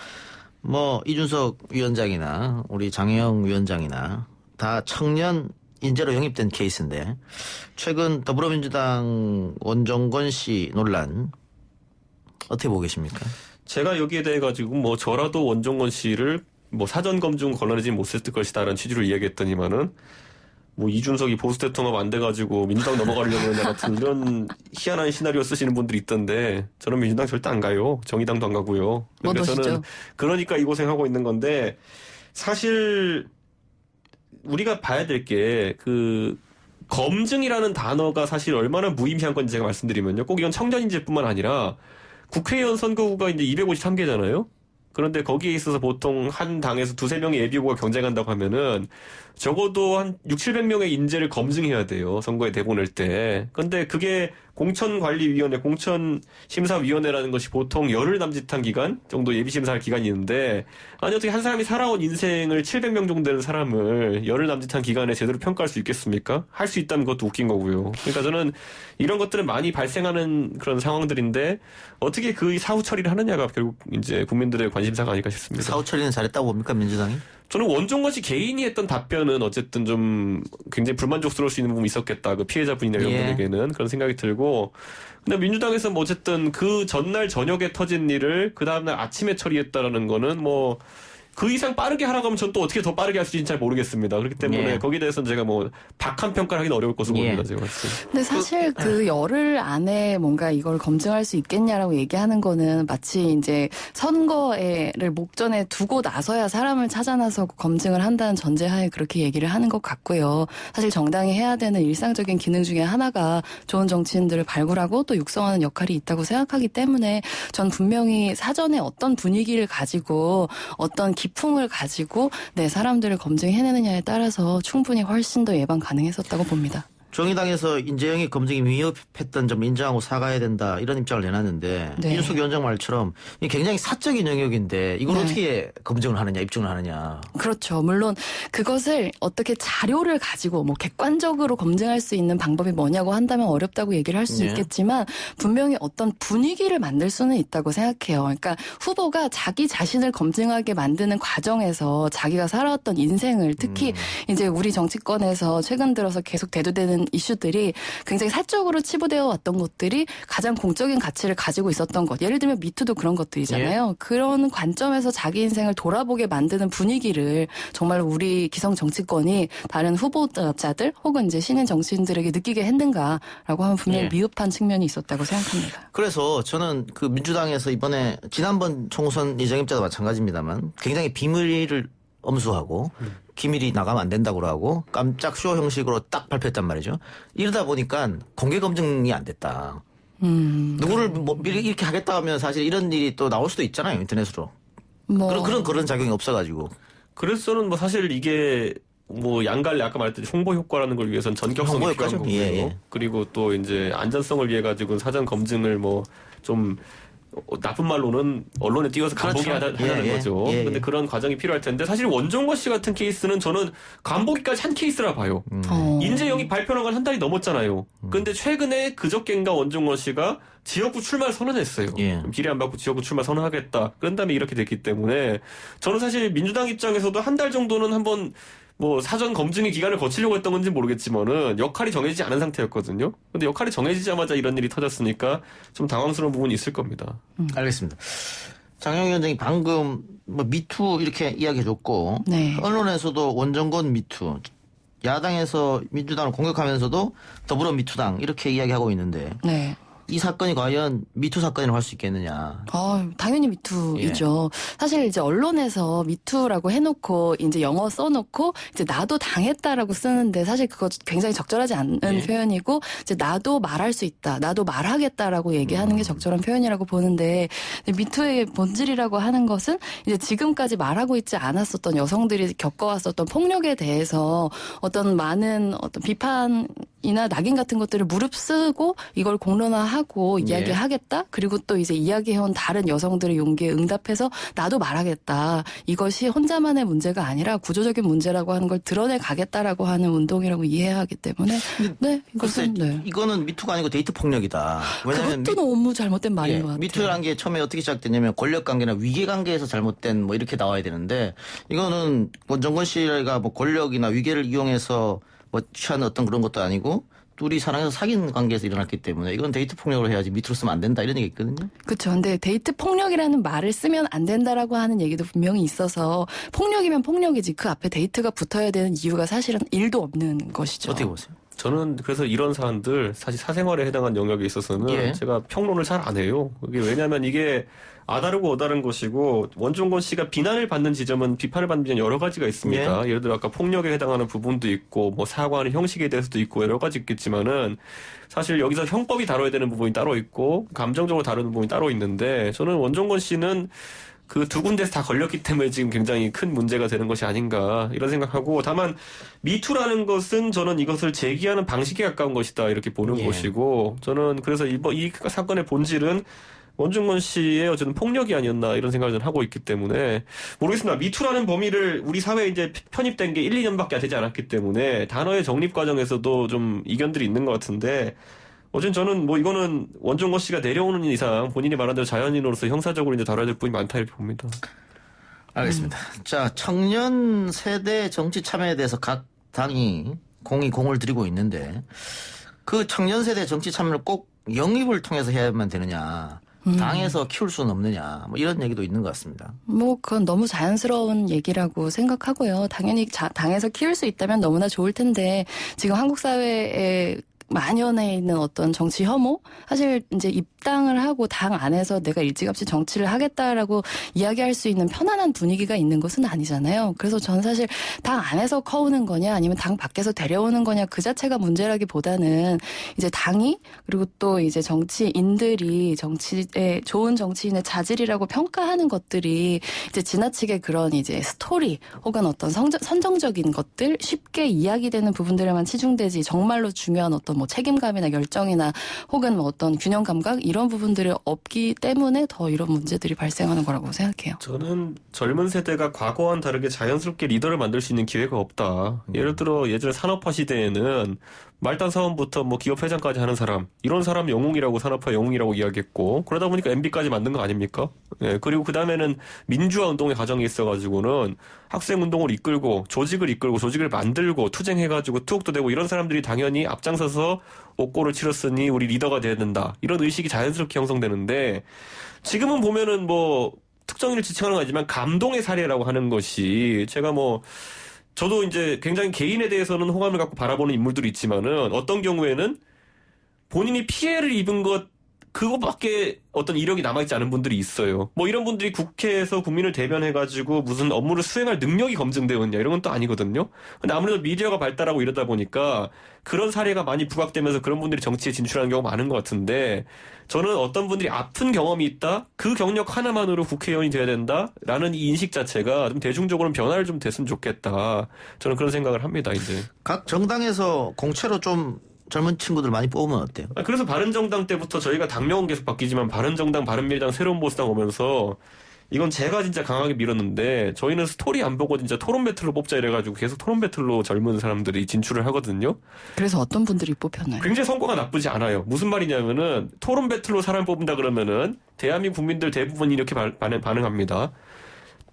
뭐 이준석 위원장이나 우리 장혜영 위원장이나 다 청년 인재로 영입된 케이스인데 최근 더불어민주당 원종건 씨 논란 어떻게 보고 계십니까? 제가 여기에 대해 가지고 뭐 저라도 원종건 씨를 뭐 사전 검증 곤란해지지 못했을 것이다라는 취지로 이야기했더니만은 뭐 이준석이 보수 대통합 안 돼가지고 민주당 넘어가려는 같은 이런 희한한 시나리오 쓰시는 분들이 있던데 저는 민주당 절대 안 가요. 정의당도 안 가고요. 그러니까 저는 그러니까 이 고생하고 있는 건데 사실 우리가 봐야 될 게 그 검증이라는 단어가 사실 얼마나 무의미한 건지 제가 말씀드리면요. 꼭 이건 청년인재뿐만 아니라 국회의원 선거구가 이제 253개잖아요. 그런데 거기에 있어서 보통 한 당에서 2-3명의 예비후보가 경쟁한다고 하면은 적어도 한 600-700명의 인재를 검증해야 돼요. 선거에 대본낼 때. 근데 그게 공천관리위원회, 공천심사위원회라는 것이 보통 열흘 남짓한 기간 정도 예비심사할 기간이 있는데 아니 어떻게 한 사람이 살아온 인생을 700명 정도 되는 사람을 열흘 남짓한 기간에 제대로 평가할 수 있겠습니까? 할 수 있다는 것도 웃긴 거고요. 그러니까 저는 이런 것들은 많이 발생하는 그런 상황들인데 어떻게 그 사후 처리를 하느냐가 결국 이제 국민들의 관심사가 아닐까 싶습니다. 사후 처리는 잘했다고 봅니까 민주당이? 저는 원종건 씨 개인이 했던 답변은 어쨌든 좀 굉장히 불만족스러울 수 있는 부분이 있었겠다. 그 피해자분이나 이런 분에게는 그런 생각이 들고. 근데 민주당에서 뭐 어쨌든 그 전날 저녁에 터진 일을 그 다음날 아침에 처리했다라는 거는 뭐 그 이상 빠르게 하라고 하면 전 또 어떻게 더 빠르게 할 수 있는지 잘 모르겠습니다. 그렇기 때문에 거기에 대해서는 제가 뭐 박한 평가를 하기는 어려울 것으로 봅니다. 제가 근데 사실 그 열흘 안에 뭔가 이걸 검증할 수 있겠냐라고 얘기하는 거는 마치 이제 선거를 목전에 두고 나서야 사람을 찾아 나서 검증을 한다는 전제하에 그렇게 얘기를 하는 것 같고요. 사실 정당이 해야 되는 일상적인 기능 중에 하나가 좋은 정치인들을 발굴하고 또 육성하는 역할이 있다고 생각하기 때문에 전 분명히 사전에 어떤 분위기를 가지고 어떤 기풍을 가지고 사람들을 검증해내느냐에 따라서 충분히 훨씬 더 예방 가능했었다고 봅니다. 정의당에서 인재영입 검증이 미흡했던 점 인정하고 사과해야 된다 이런 입장을 내놨는데 이준석 위원장 말처럼 이게 굉장히 사적인 영역인데 이걸 어떻게 검증을 하느냐 입증을 하느냐. 그렇죠. 물론 그것을 어떻게 자료를 가지고 뭐 객관적으로 검증할 수 있는 방법이 뭐냐고 한다면 어렵다고 얘기를 할 수 있겠지만 분명히 어떤 분위기를 만들 수는 있다고 생각해요. 그러니까 후보가 자기 자신을 검증하게 만드는 과정에서 자기가 살아왔던 인생을 특히 이제 우리 정치권에서 최근 들어서 계속 대두되는 이슈들이 굉장히 사적으로 치부되어 왔던 것들이 가장 공적인 가치를 가지고 있었던 것. 예를 들면 미투도 그런 것들이잖아요. 그런 관점에서 자기 인생을 돌아보게 만드는 분위기를 정말 우리 기성 정치권이 다른 후보자들 혹은 이제 신인 정치인들에게 느끼게 했는가라고 하면 분명히 미흡한 측면이 있었다고 생각합니다. 그래서 저는 그 민주당에서 이번에 지난번 총선 예정입자도 마찬가지입니다만 굉장히 비밀을 엄수하고 기밀이 나가면 안 된다고 하고 깜짝 쇼 형식으로 딱 발표했단 말이죠. 이러다 보니까 공개 검증이 안 됐다. 누구를 뭐 미리 이렇게 하겠다 하면 사실 이런 일이 또 나올 수도 있잖아요. 인터넷으로. 그런 작용이 없어가지고. 그래서 저는 뭐 사실 이게 뭐 양갈래 아까 말했듯이 홍보 효과라는 걸 위해서는 전격성이 필요한 거고요. 그리고 또 이제 안전성을 위해 가지고 사전 검증을 뭐 좀 나쁜 말로는 언론에 띄워서 간보기 하자는 거죠. 근데 그런 과정이 필요할 텐데 사실 원종건 씨 같은 케이스는 저는 간보기까지 한 케이스라 봐요. 인재 영입 발표한 건 한 달이 넘었잖아요. 근데 최근에 그저껜가 원종건 씨가 지역구 출마를 선언했어요. 비례 안 받고 지역구 출마 선언하겠다. 그런 다음에 이렇게 됐기 때문에 저는 사실 민주당 입장에서도 한 달 정도는 한번 뭐 사전 검증의 기간을 거치려고 했던 건지 모르겠지만은 역할이 정해지지 않은 상태였거든요. 근데 역할이 정해지자마자 이런 일이 터졌으니까 좀 당황스러운 부분이 있을 겁니다. 알겠습니다. 장혜영 위원장이 방금 뭐 미투 이렇게 이야기해줬고 언론에서도 원정건 미투, 야당에서 민주당을 공격하면서도 더불어 미투당 이렇게 이야기하고 있는데 이 사건이 과연 미투 사건이라고 할 수 있겠느냐. 당연히 미투이죠. 사실 이제 언론에서 미투라고 해놓고 이제 영어 써놓고 이제 나도 당했다라고 쓰는데 사실 그거 굉장히 적절하지 않은 표현이고 이제 나도 말할 수 있다. 나도 말하겠다라고 얘기하는 게 적절한 표현이라고 보는데 미투의 본질이라고 하는 것은 이제 지금까지 말하고 있지 않았었던 여성들이 겪어왔었던 폭력에 대해서 어떤 많은 어떤 비판이나 낙인 같은 것들을 무릅쓰고 이걸 공론화하고 이야기하겠다. 그리고 또 이제 이야기해온 다른 여성들의 용기에 응답해서 나도 말하겠다. 이것이 혼자만의 문제가 아니라 구조적인 문제라고 하는 걸 드러내 가겠다라고 하는 운동이라고 이해하기 때문에 이거는 미투가 아니고 데이트 폭력이다. 왜냐하면 그것도 너무 잘못된 말인 것 같아요. 미투라는 게 처음에 어떻게 시작됐냐면 권력관계나 위계관계에서 잘못된 뭐 이렇게 나와야 되는데 이거는 원정권 씨가 뭐 권력이나 위계를 이용해서 뭐 취한 어떤 그런 것도 아니고 둘이 사랑해서 사귄 관계에서 일어났기 때문에 이건 데이트 폭력으로 해야지 미투로 쓰면 안 된다 이런 얘기 있거든요. 그렇죠. 근데 데이트 폭력이라는 말을 쓰면 안 된다라고 하는 얘기도 분명히 있어서 폭력이면 폭력이지 그 앞에 데이트가 붙어야 되는 이유가 사실은 1도 없는 것이죠. 어떻게 보세요? 저는 그래서 이런 사안들 사실 사생활에 해당한 영역에 있어서는 제가 평론을 잘 안 해요. 이게 왜냐하면 이게 아다르고 어다른 것이고 원종건 씨가 비난을 받는 지점은 비판을 받는 지점은 여러 가지가 있습니다. 예를 들어 아까 폭력에 해당하는 부분도 있고 뭐 사과하는 형식에 대해서도 있고 여러 가지 있겠지만은 사실 여기서 형법이 다뤄야 되는 부분이 따로 있고 감정적으로 다루는 부분이 따로 있는데 저는 원종건 씨는 그 두 군데서 다 걸렸기 때문에 지금 굉장히 큰 문제가 되는 것이 아닌가 이런 생각하고 다만 미투라는 것은 저는 이것을 제기하는 방식에 가까운 것이다 이렇게 보는 것이고 저는 그래서 이 사건의 본질은 원종건 씨의 어쨌든 폭력이 아니었나 이런 생각을 저는 하고 있기 때문에 모르겠습니다. 미투라는 범위를 우리 사회에 이제 편입된 게 1, 2년밖에 되지 않았기 때문에 단어의 정립 과정에서도 좀 이견들이 있는 것 같은데 어쨌든 저는 뭐 이거는 원종건 씨가 내려오는 이상 본인이 말한 대로 자연인으로서 형사적으로 이제 다뤄야 될 부분이 많다 이렇게 봅니다. 알겠습니다. 자, 청년 세대 정치 참여에 대해서 각 당이 공을 들이고 있는데 그 청년 세대 정치 참여를 꼭 영입을 통해서 해야만 되느냐. 당에서 키울 수는 없느냐. 뭐 이런 얘기도 있는 것 같습니다. 그건 너무 자연스러운 얘기라고 생각하고요. 당연히 당에서 키울 수 있다면 너무나 좋을 텐데 지금 한국 사회에 만연해 있는 어떤 정치 혐오? 사실 이제 입당을 하고 당 안에서 내가 일찌감치 정치를 하겠다라고 이야기할 수 있는 편안한 분위기가 있는 것은 아니잖아요. 그래서 저는 사실 당 안에서 커오는 거냐 아니면 당 밖에서 데려오는 거냐 그 자체가 문제라기보다는 이제 당이 그리고 또 이제 정치인들이 정치에 좋은 정치인의 자질이라고 평가하는 것들이 이제 지나치게 그런 이제 스토리 혹은 어떤 선정적인 것들 쉽게 이야기되는 부분들에만 치중되지 정말로 중요한 어떤 뭐 책임감이나 열정이나 혹은 뭐 어떤 균형 감각 이런 부분들이 없기 때문에 더 이런 문제들이 발생하는 거라고 생각해요. 저는 젊은 세대가 과거와는 다르게 자연스럽게 리더를 만들 수 있는 기회가 없다. 예를 들어 예전에 산업화 시대에는 말단 사원부터 뭐 기업 회장까지 하는 사람 이런 사람 영웅이라고 산업화 영웅이라고 이야기했고 그러다 보니까 MB까지 만든 거 아닙니까? 그리고 그 다음에는 민주화 운동의 과정이 있어가지고는 학생 운동을 이끌고 조직을 만들고 투쟁해가지고 투옥도 되고 이런 사람들이 당연히 앞장서서 옥고를 치렀으니 우리 리더가 돼야 된다 이런 의식이 자연스럽게 형성되는데 지금은 보면은 뭐 특정인을 지칭하는 건 아니지만 감동의 사례라고 하는 것이 제가 저도 이제 굉장히 개인에 대해서는 호감을 갖고 바라보는 인물들이 있지만은 어떤 경우에는 본인이 피해를 입은 그것밖에 어떤 이력이 남아있지 않은 분들이 있어요. 뭐 이런 분들이 국회에서 국민을 대변해가지고 무슨 업무를 수행할 능력이 검증되었냐 이런 건 또 아니거든요. 근데 아무래도 미디어가 발달하고 이러다 보니까 그런 사례가 많이 부각되면서 그런 분들이 정치에 진출하는 경우가 많은 것 같은데 저는 어떤 분들이 아픈 경험이 있다? 그 경력 하나만으로 국회의원이 돼야 된다라는 이 인식 자체가 좀 대중적으로 변화를 좀 됐으면 좋겠다. 저는 그런 생각을 합니다. 이제 각 정당에서 공채로 좀 젊은 친구들 많이 뽑으면 어때요? 그래서 바른정당 때부터 저희가 당명은 계속 바뀌지만 바른정당, 바른미래당, 새로운 보수당 오면서 이건 제가 진짜 강하게 밀었는데 저희는 스토리 안 보고 진짜 토론 배틀로 뽑자 이래가지고 계속 토론 배틀로 젊은 사람들이 진출을 하거든요. 그래서 어떤 분들이 뽑혔나요? 굉장히 성과가 나쁘지 않아요. 무슨 말이냐면은 토론 배틀로 사람 뽑는다 그러면은 대한민국 국민들 대부분이 이렇게 반응합니다.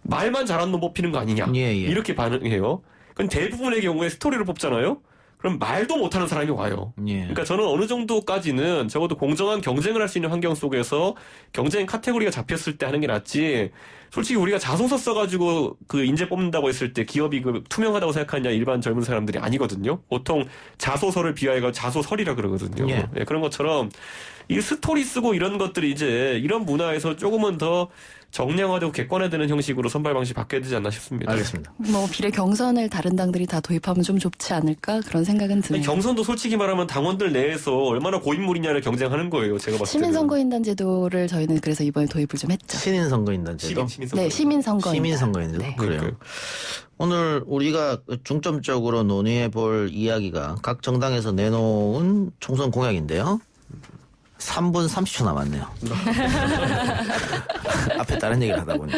말만 잘하는 놈 뽑히는 거 아니냐. 이렇게 반응해요. 그럼 대부분의 경우에 스토리로 뽑잖아요. 그럼 말도 못하는 사람이 와요. 그러니까 저는 어느 정도까지는 적어도 공정한 경쟁을 할 수 있는 환경 속에서 경쟁 카테고리가 잡혔을 때 하는 게 낫지. 솔직히 우리가 자소서 써가지고 그 인재 뽑는다고 했을 때 기업이 그 투명하다고 생각하냐 일반 젊은 사람들이 아니거든요. 보통 자소서를 비하해가 자소설이라 그러거든요. 예, 그런 것처럼 이 스토리 쓰고 이런 것들이 이제 이런 문화에서 조금은 더 정량화되고 객관화되는 형식으로 선발 방식 바뀌어야 되지 않나 싶습니다. 알겠습니다. 뭐 비례 경선을 다른 당들이 다 도입하면 좀 좋지 않을까 그런 생각은 드네요. 경선도 솔직히 말하면 당원들 내에서 얼마나 고인물이냐를 경쟁하는 거예요. 제가 봤을 때는. 시민선거인단 제도를 저희는 그래서 이번에 도입을 좀 했죠. 신인선거인단 제도? 네, 시민선거인단. 시민선거인단. 네. 그래요. 오늘 우리가 중점적으로 논의해 볼 이야기가 각 정당에서 내놓은 총선 공약인데요. 3분 30초 남았네요. 앞에 다른 얘기를 하다 보니.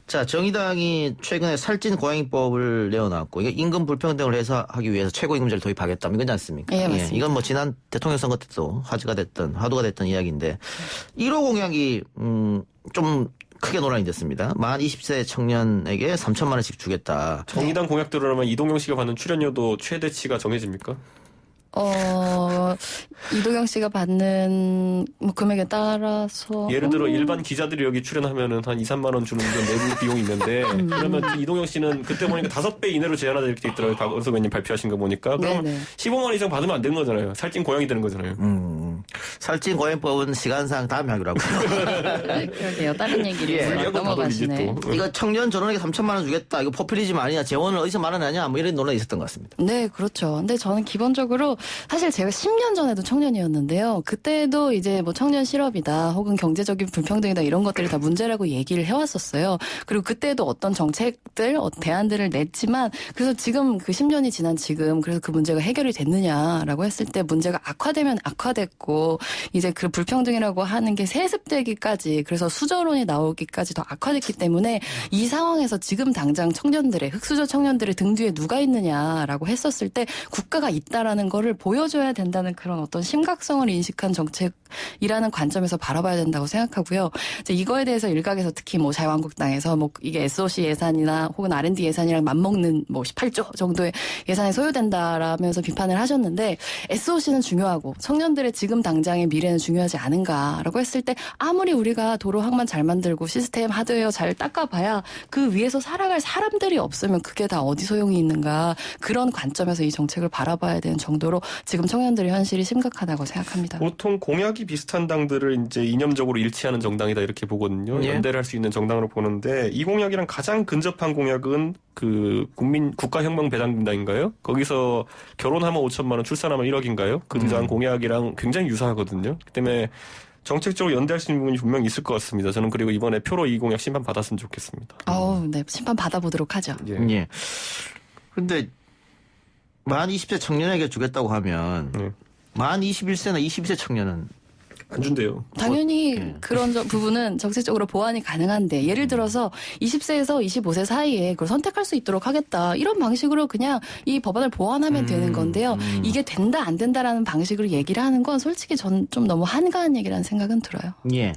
자, 정의당이 최근에 살찐 고양이법을 내어놨고, 이게 임금 불평등을 해소하기 위해서 최고임금제를 도입하겠다. 이거지 않습니까? 예, 맞습니다. 이건 뭐 지난 대통령 선거 때도 화두가 됐던 이야기인데, 1호 공약이, 좀 크게 논란이 됐습니다. 만 20세 청년에게 3천만 원씩 주겠다. 정의당 공약대로라면 이동영 씨가 받는 출연료도 최대치가 정해집니까? 이도경 씨가 받는 뭐 금액에 따라서 예를 들어 일반 기자들이 여기 출연하면은 한 2, 3만 원 주는 내부 비용이 있는데 그러면 이동영 씨는 그때 보니까 5배 이내로 제한하다 이렇게 돼 있더라고요. 박원석 의원님 발표하신 거 보니까. 그럼 15만 원 이상 받으면 안 되는 거잖아요. 살찐 고양이 되는 거잖아요. 살찐 고양이법은 시간상 다음에 하기로 하고요. 그러게요. 다른 얘기를 넘어가시네. 이거 청년 전원에게 3천만 원 주겠다. 이거 포퓰리즘 아니냐. 재원을 어디서 마련하냐. 뭐 이런 논란이 있었던 것 같습니다. 네, 그렇죠. 근데 저는 기본적으로 사실 제가 10년 전에도 청년이었는데요. 그때도 이제 뭐 청년 실업이다 혹은 경제적인 불평등이다 이런 것들이 다 문제라고 얘기를 해왔었어요. 그리고 그때도 어떤 정책들, 대안들을 냈지만 그래서 지금 그 10년이 지난 지금 그래서 그 문제가 해결이 됐느냐라고 했을 때 문제가 악화되면 악화됐고 이제 그 불평등이라고 하는 게 세습되기까지 그래서 수저론이 나오기까지 더 악화됐기 때문에 이 상황에서 지금 당장 청년들의 흑수저 청년들의 등 뒤에 누가 있느냐라고 했었을 때 국가가 있다라는 거를 보여줘야 된다는 그런 어떤 심각성을 인식한 정책이라는 관점에서 바라봐야 된다고 생각하고요. 이제 이거에 대해서 일각에서 특히 뭐 자유한국당에서 뭐 이게 SOC 예산이나 혹은 R&D 예산이랑 맞먹는 뭐 18조 정도의 예산이 소요된다라면서 비판을 하셨는데 SOC는 중요하고 청년들의 지금 당장의 미래는 중요하지 않은가라고 했을 때 아무리 우리가 도로 항만 잘 만들고 시스템 하드웨어 잘 닦아봐야 그 위에서 살아갈 사람들이 없으면 그게 다 어디 소용이 있는가 그런 관점에서 이 정책을 바라봐야 되는 정도로 지금 청년들의 현실이 심각하다고 생각합니다. 보통 공약이 비슷한 당들을 이제 이념적으로 일치하는 정당이다 이렇게 보거든요. 연대를 할 수 있는 정당으로 보는데 이 공약이랑 가장 근접한 공약은 그 국가혁명배당금당인가요? 거기서 결혼하면 5천만 원, 출산하면 1억인가요? 그 두 당 공약이랑 굉장히 유사하거든요. 그 때문에 정책적으로 연대할 수 있는 부분이 분명히 있을 것 같습니다. 저는 그리고 이번에 표로 이 공약 심판 받았으면 좋겠습니다. 네, 심판 받아보도록 하죠. 예. 근데 만 20세 청년에게 주겠다고 하면 만 21세나 22세 청년은 안 준대요. 당연히 그런 부분은 정책적으로 보완이 가능한데 예를 들어서 20세에서 25세 사이에 그걸 선택할 수 있도록 하겠다. 이런 방식으로 그냥 이 법안을 보완하면 되는 건데요. 이게 된다 안 된다라는 방식으로 얘기를 하는 건 솔직히 전 좀 너무 한가한 얘기라는 생각은 들어요. 예.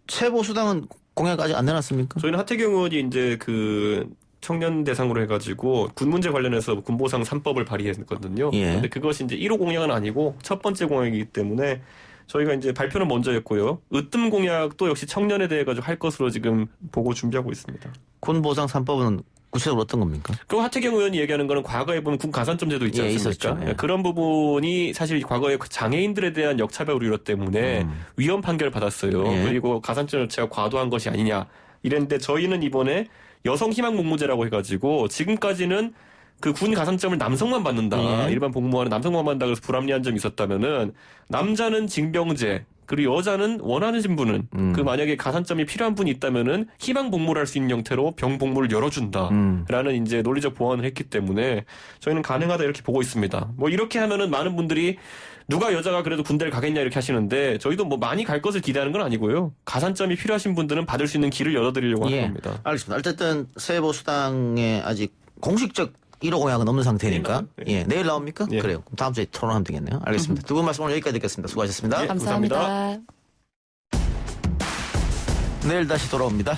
최보수당은 공약 아직 안 내놨습니까? 저희는 하태경 의원이 이제 그 청년 대상으로 해가지고 군 문제 관련해서 군보상 3법을 발의했거든요. 그런데 그것이 이제 1호 공약은 아니고 첫 번째 공약이기 때문에 저희가 이제 발표는 먼저 했고요. 으뜸 공약도 역시 청년에 대해 가지고 할 것으로 지금 보고 준비하고 있습니다. 군보상 3법은 구체적으로 어떤 겁니까? 그 하태경 의원이 얘기하는 거는 과거에 보면 군 가산점 제도 있지 않습니까? 있었죠. 그런 부분이 사실 과거에 장애인들에 대한 역차별 우려 때문에 위헌 판결을 받았어요. 그리고 가산점 자체가 과도한 것이 아니냐 이랬는데 저희는 이번에 여성 희망 복무제라고 해가지고 지금까지는 그 군 가산점을 남성만 받는다. 일반 복무하는 남성만 받는다. 그래서 불합리한 점이 있었다면은 남자는 징병제 그리고 여자는 원하는 신분은 그 만약에 가산점이 필요한 분이 있다면은 희망 복무를 할 수 있는 형태로 병 복무를 열어준다라는 이제 논리적 보완을 했기 때문에 저희는 가능하다 이렇게 보고 있습니다. 뭐 이렇게 하면은 많은 분들이 누가 여자가 그래도 군대를 가겠냐 이렇게 하시는데 저희도 뭐 많이 갈 것을 기대하는 건 아니고요. 가산점이 필요하신 분들은 받을 수 있는 길을 열어드리려고 하는 겁니다. 알겠습니다. 어쨌든 새보수당에 아직 공식적 1호 공약은 없는 상태니까. 내일 나옵니까? 그래요. 그럼 다음 주에 토론하면 되겠네요. 알겠습니다. 두 분 말씀 오늘 여기까지 듣겠습니다. 수고하셨습니다. 감사합니다. 내일 다시 돌아옵니다.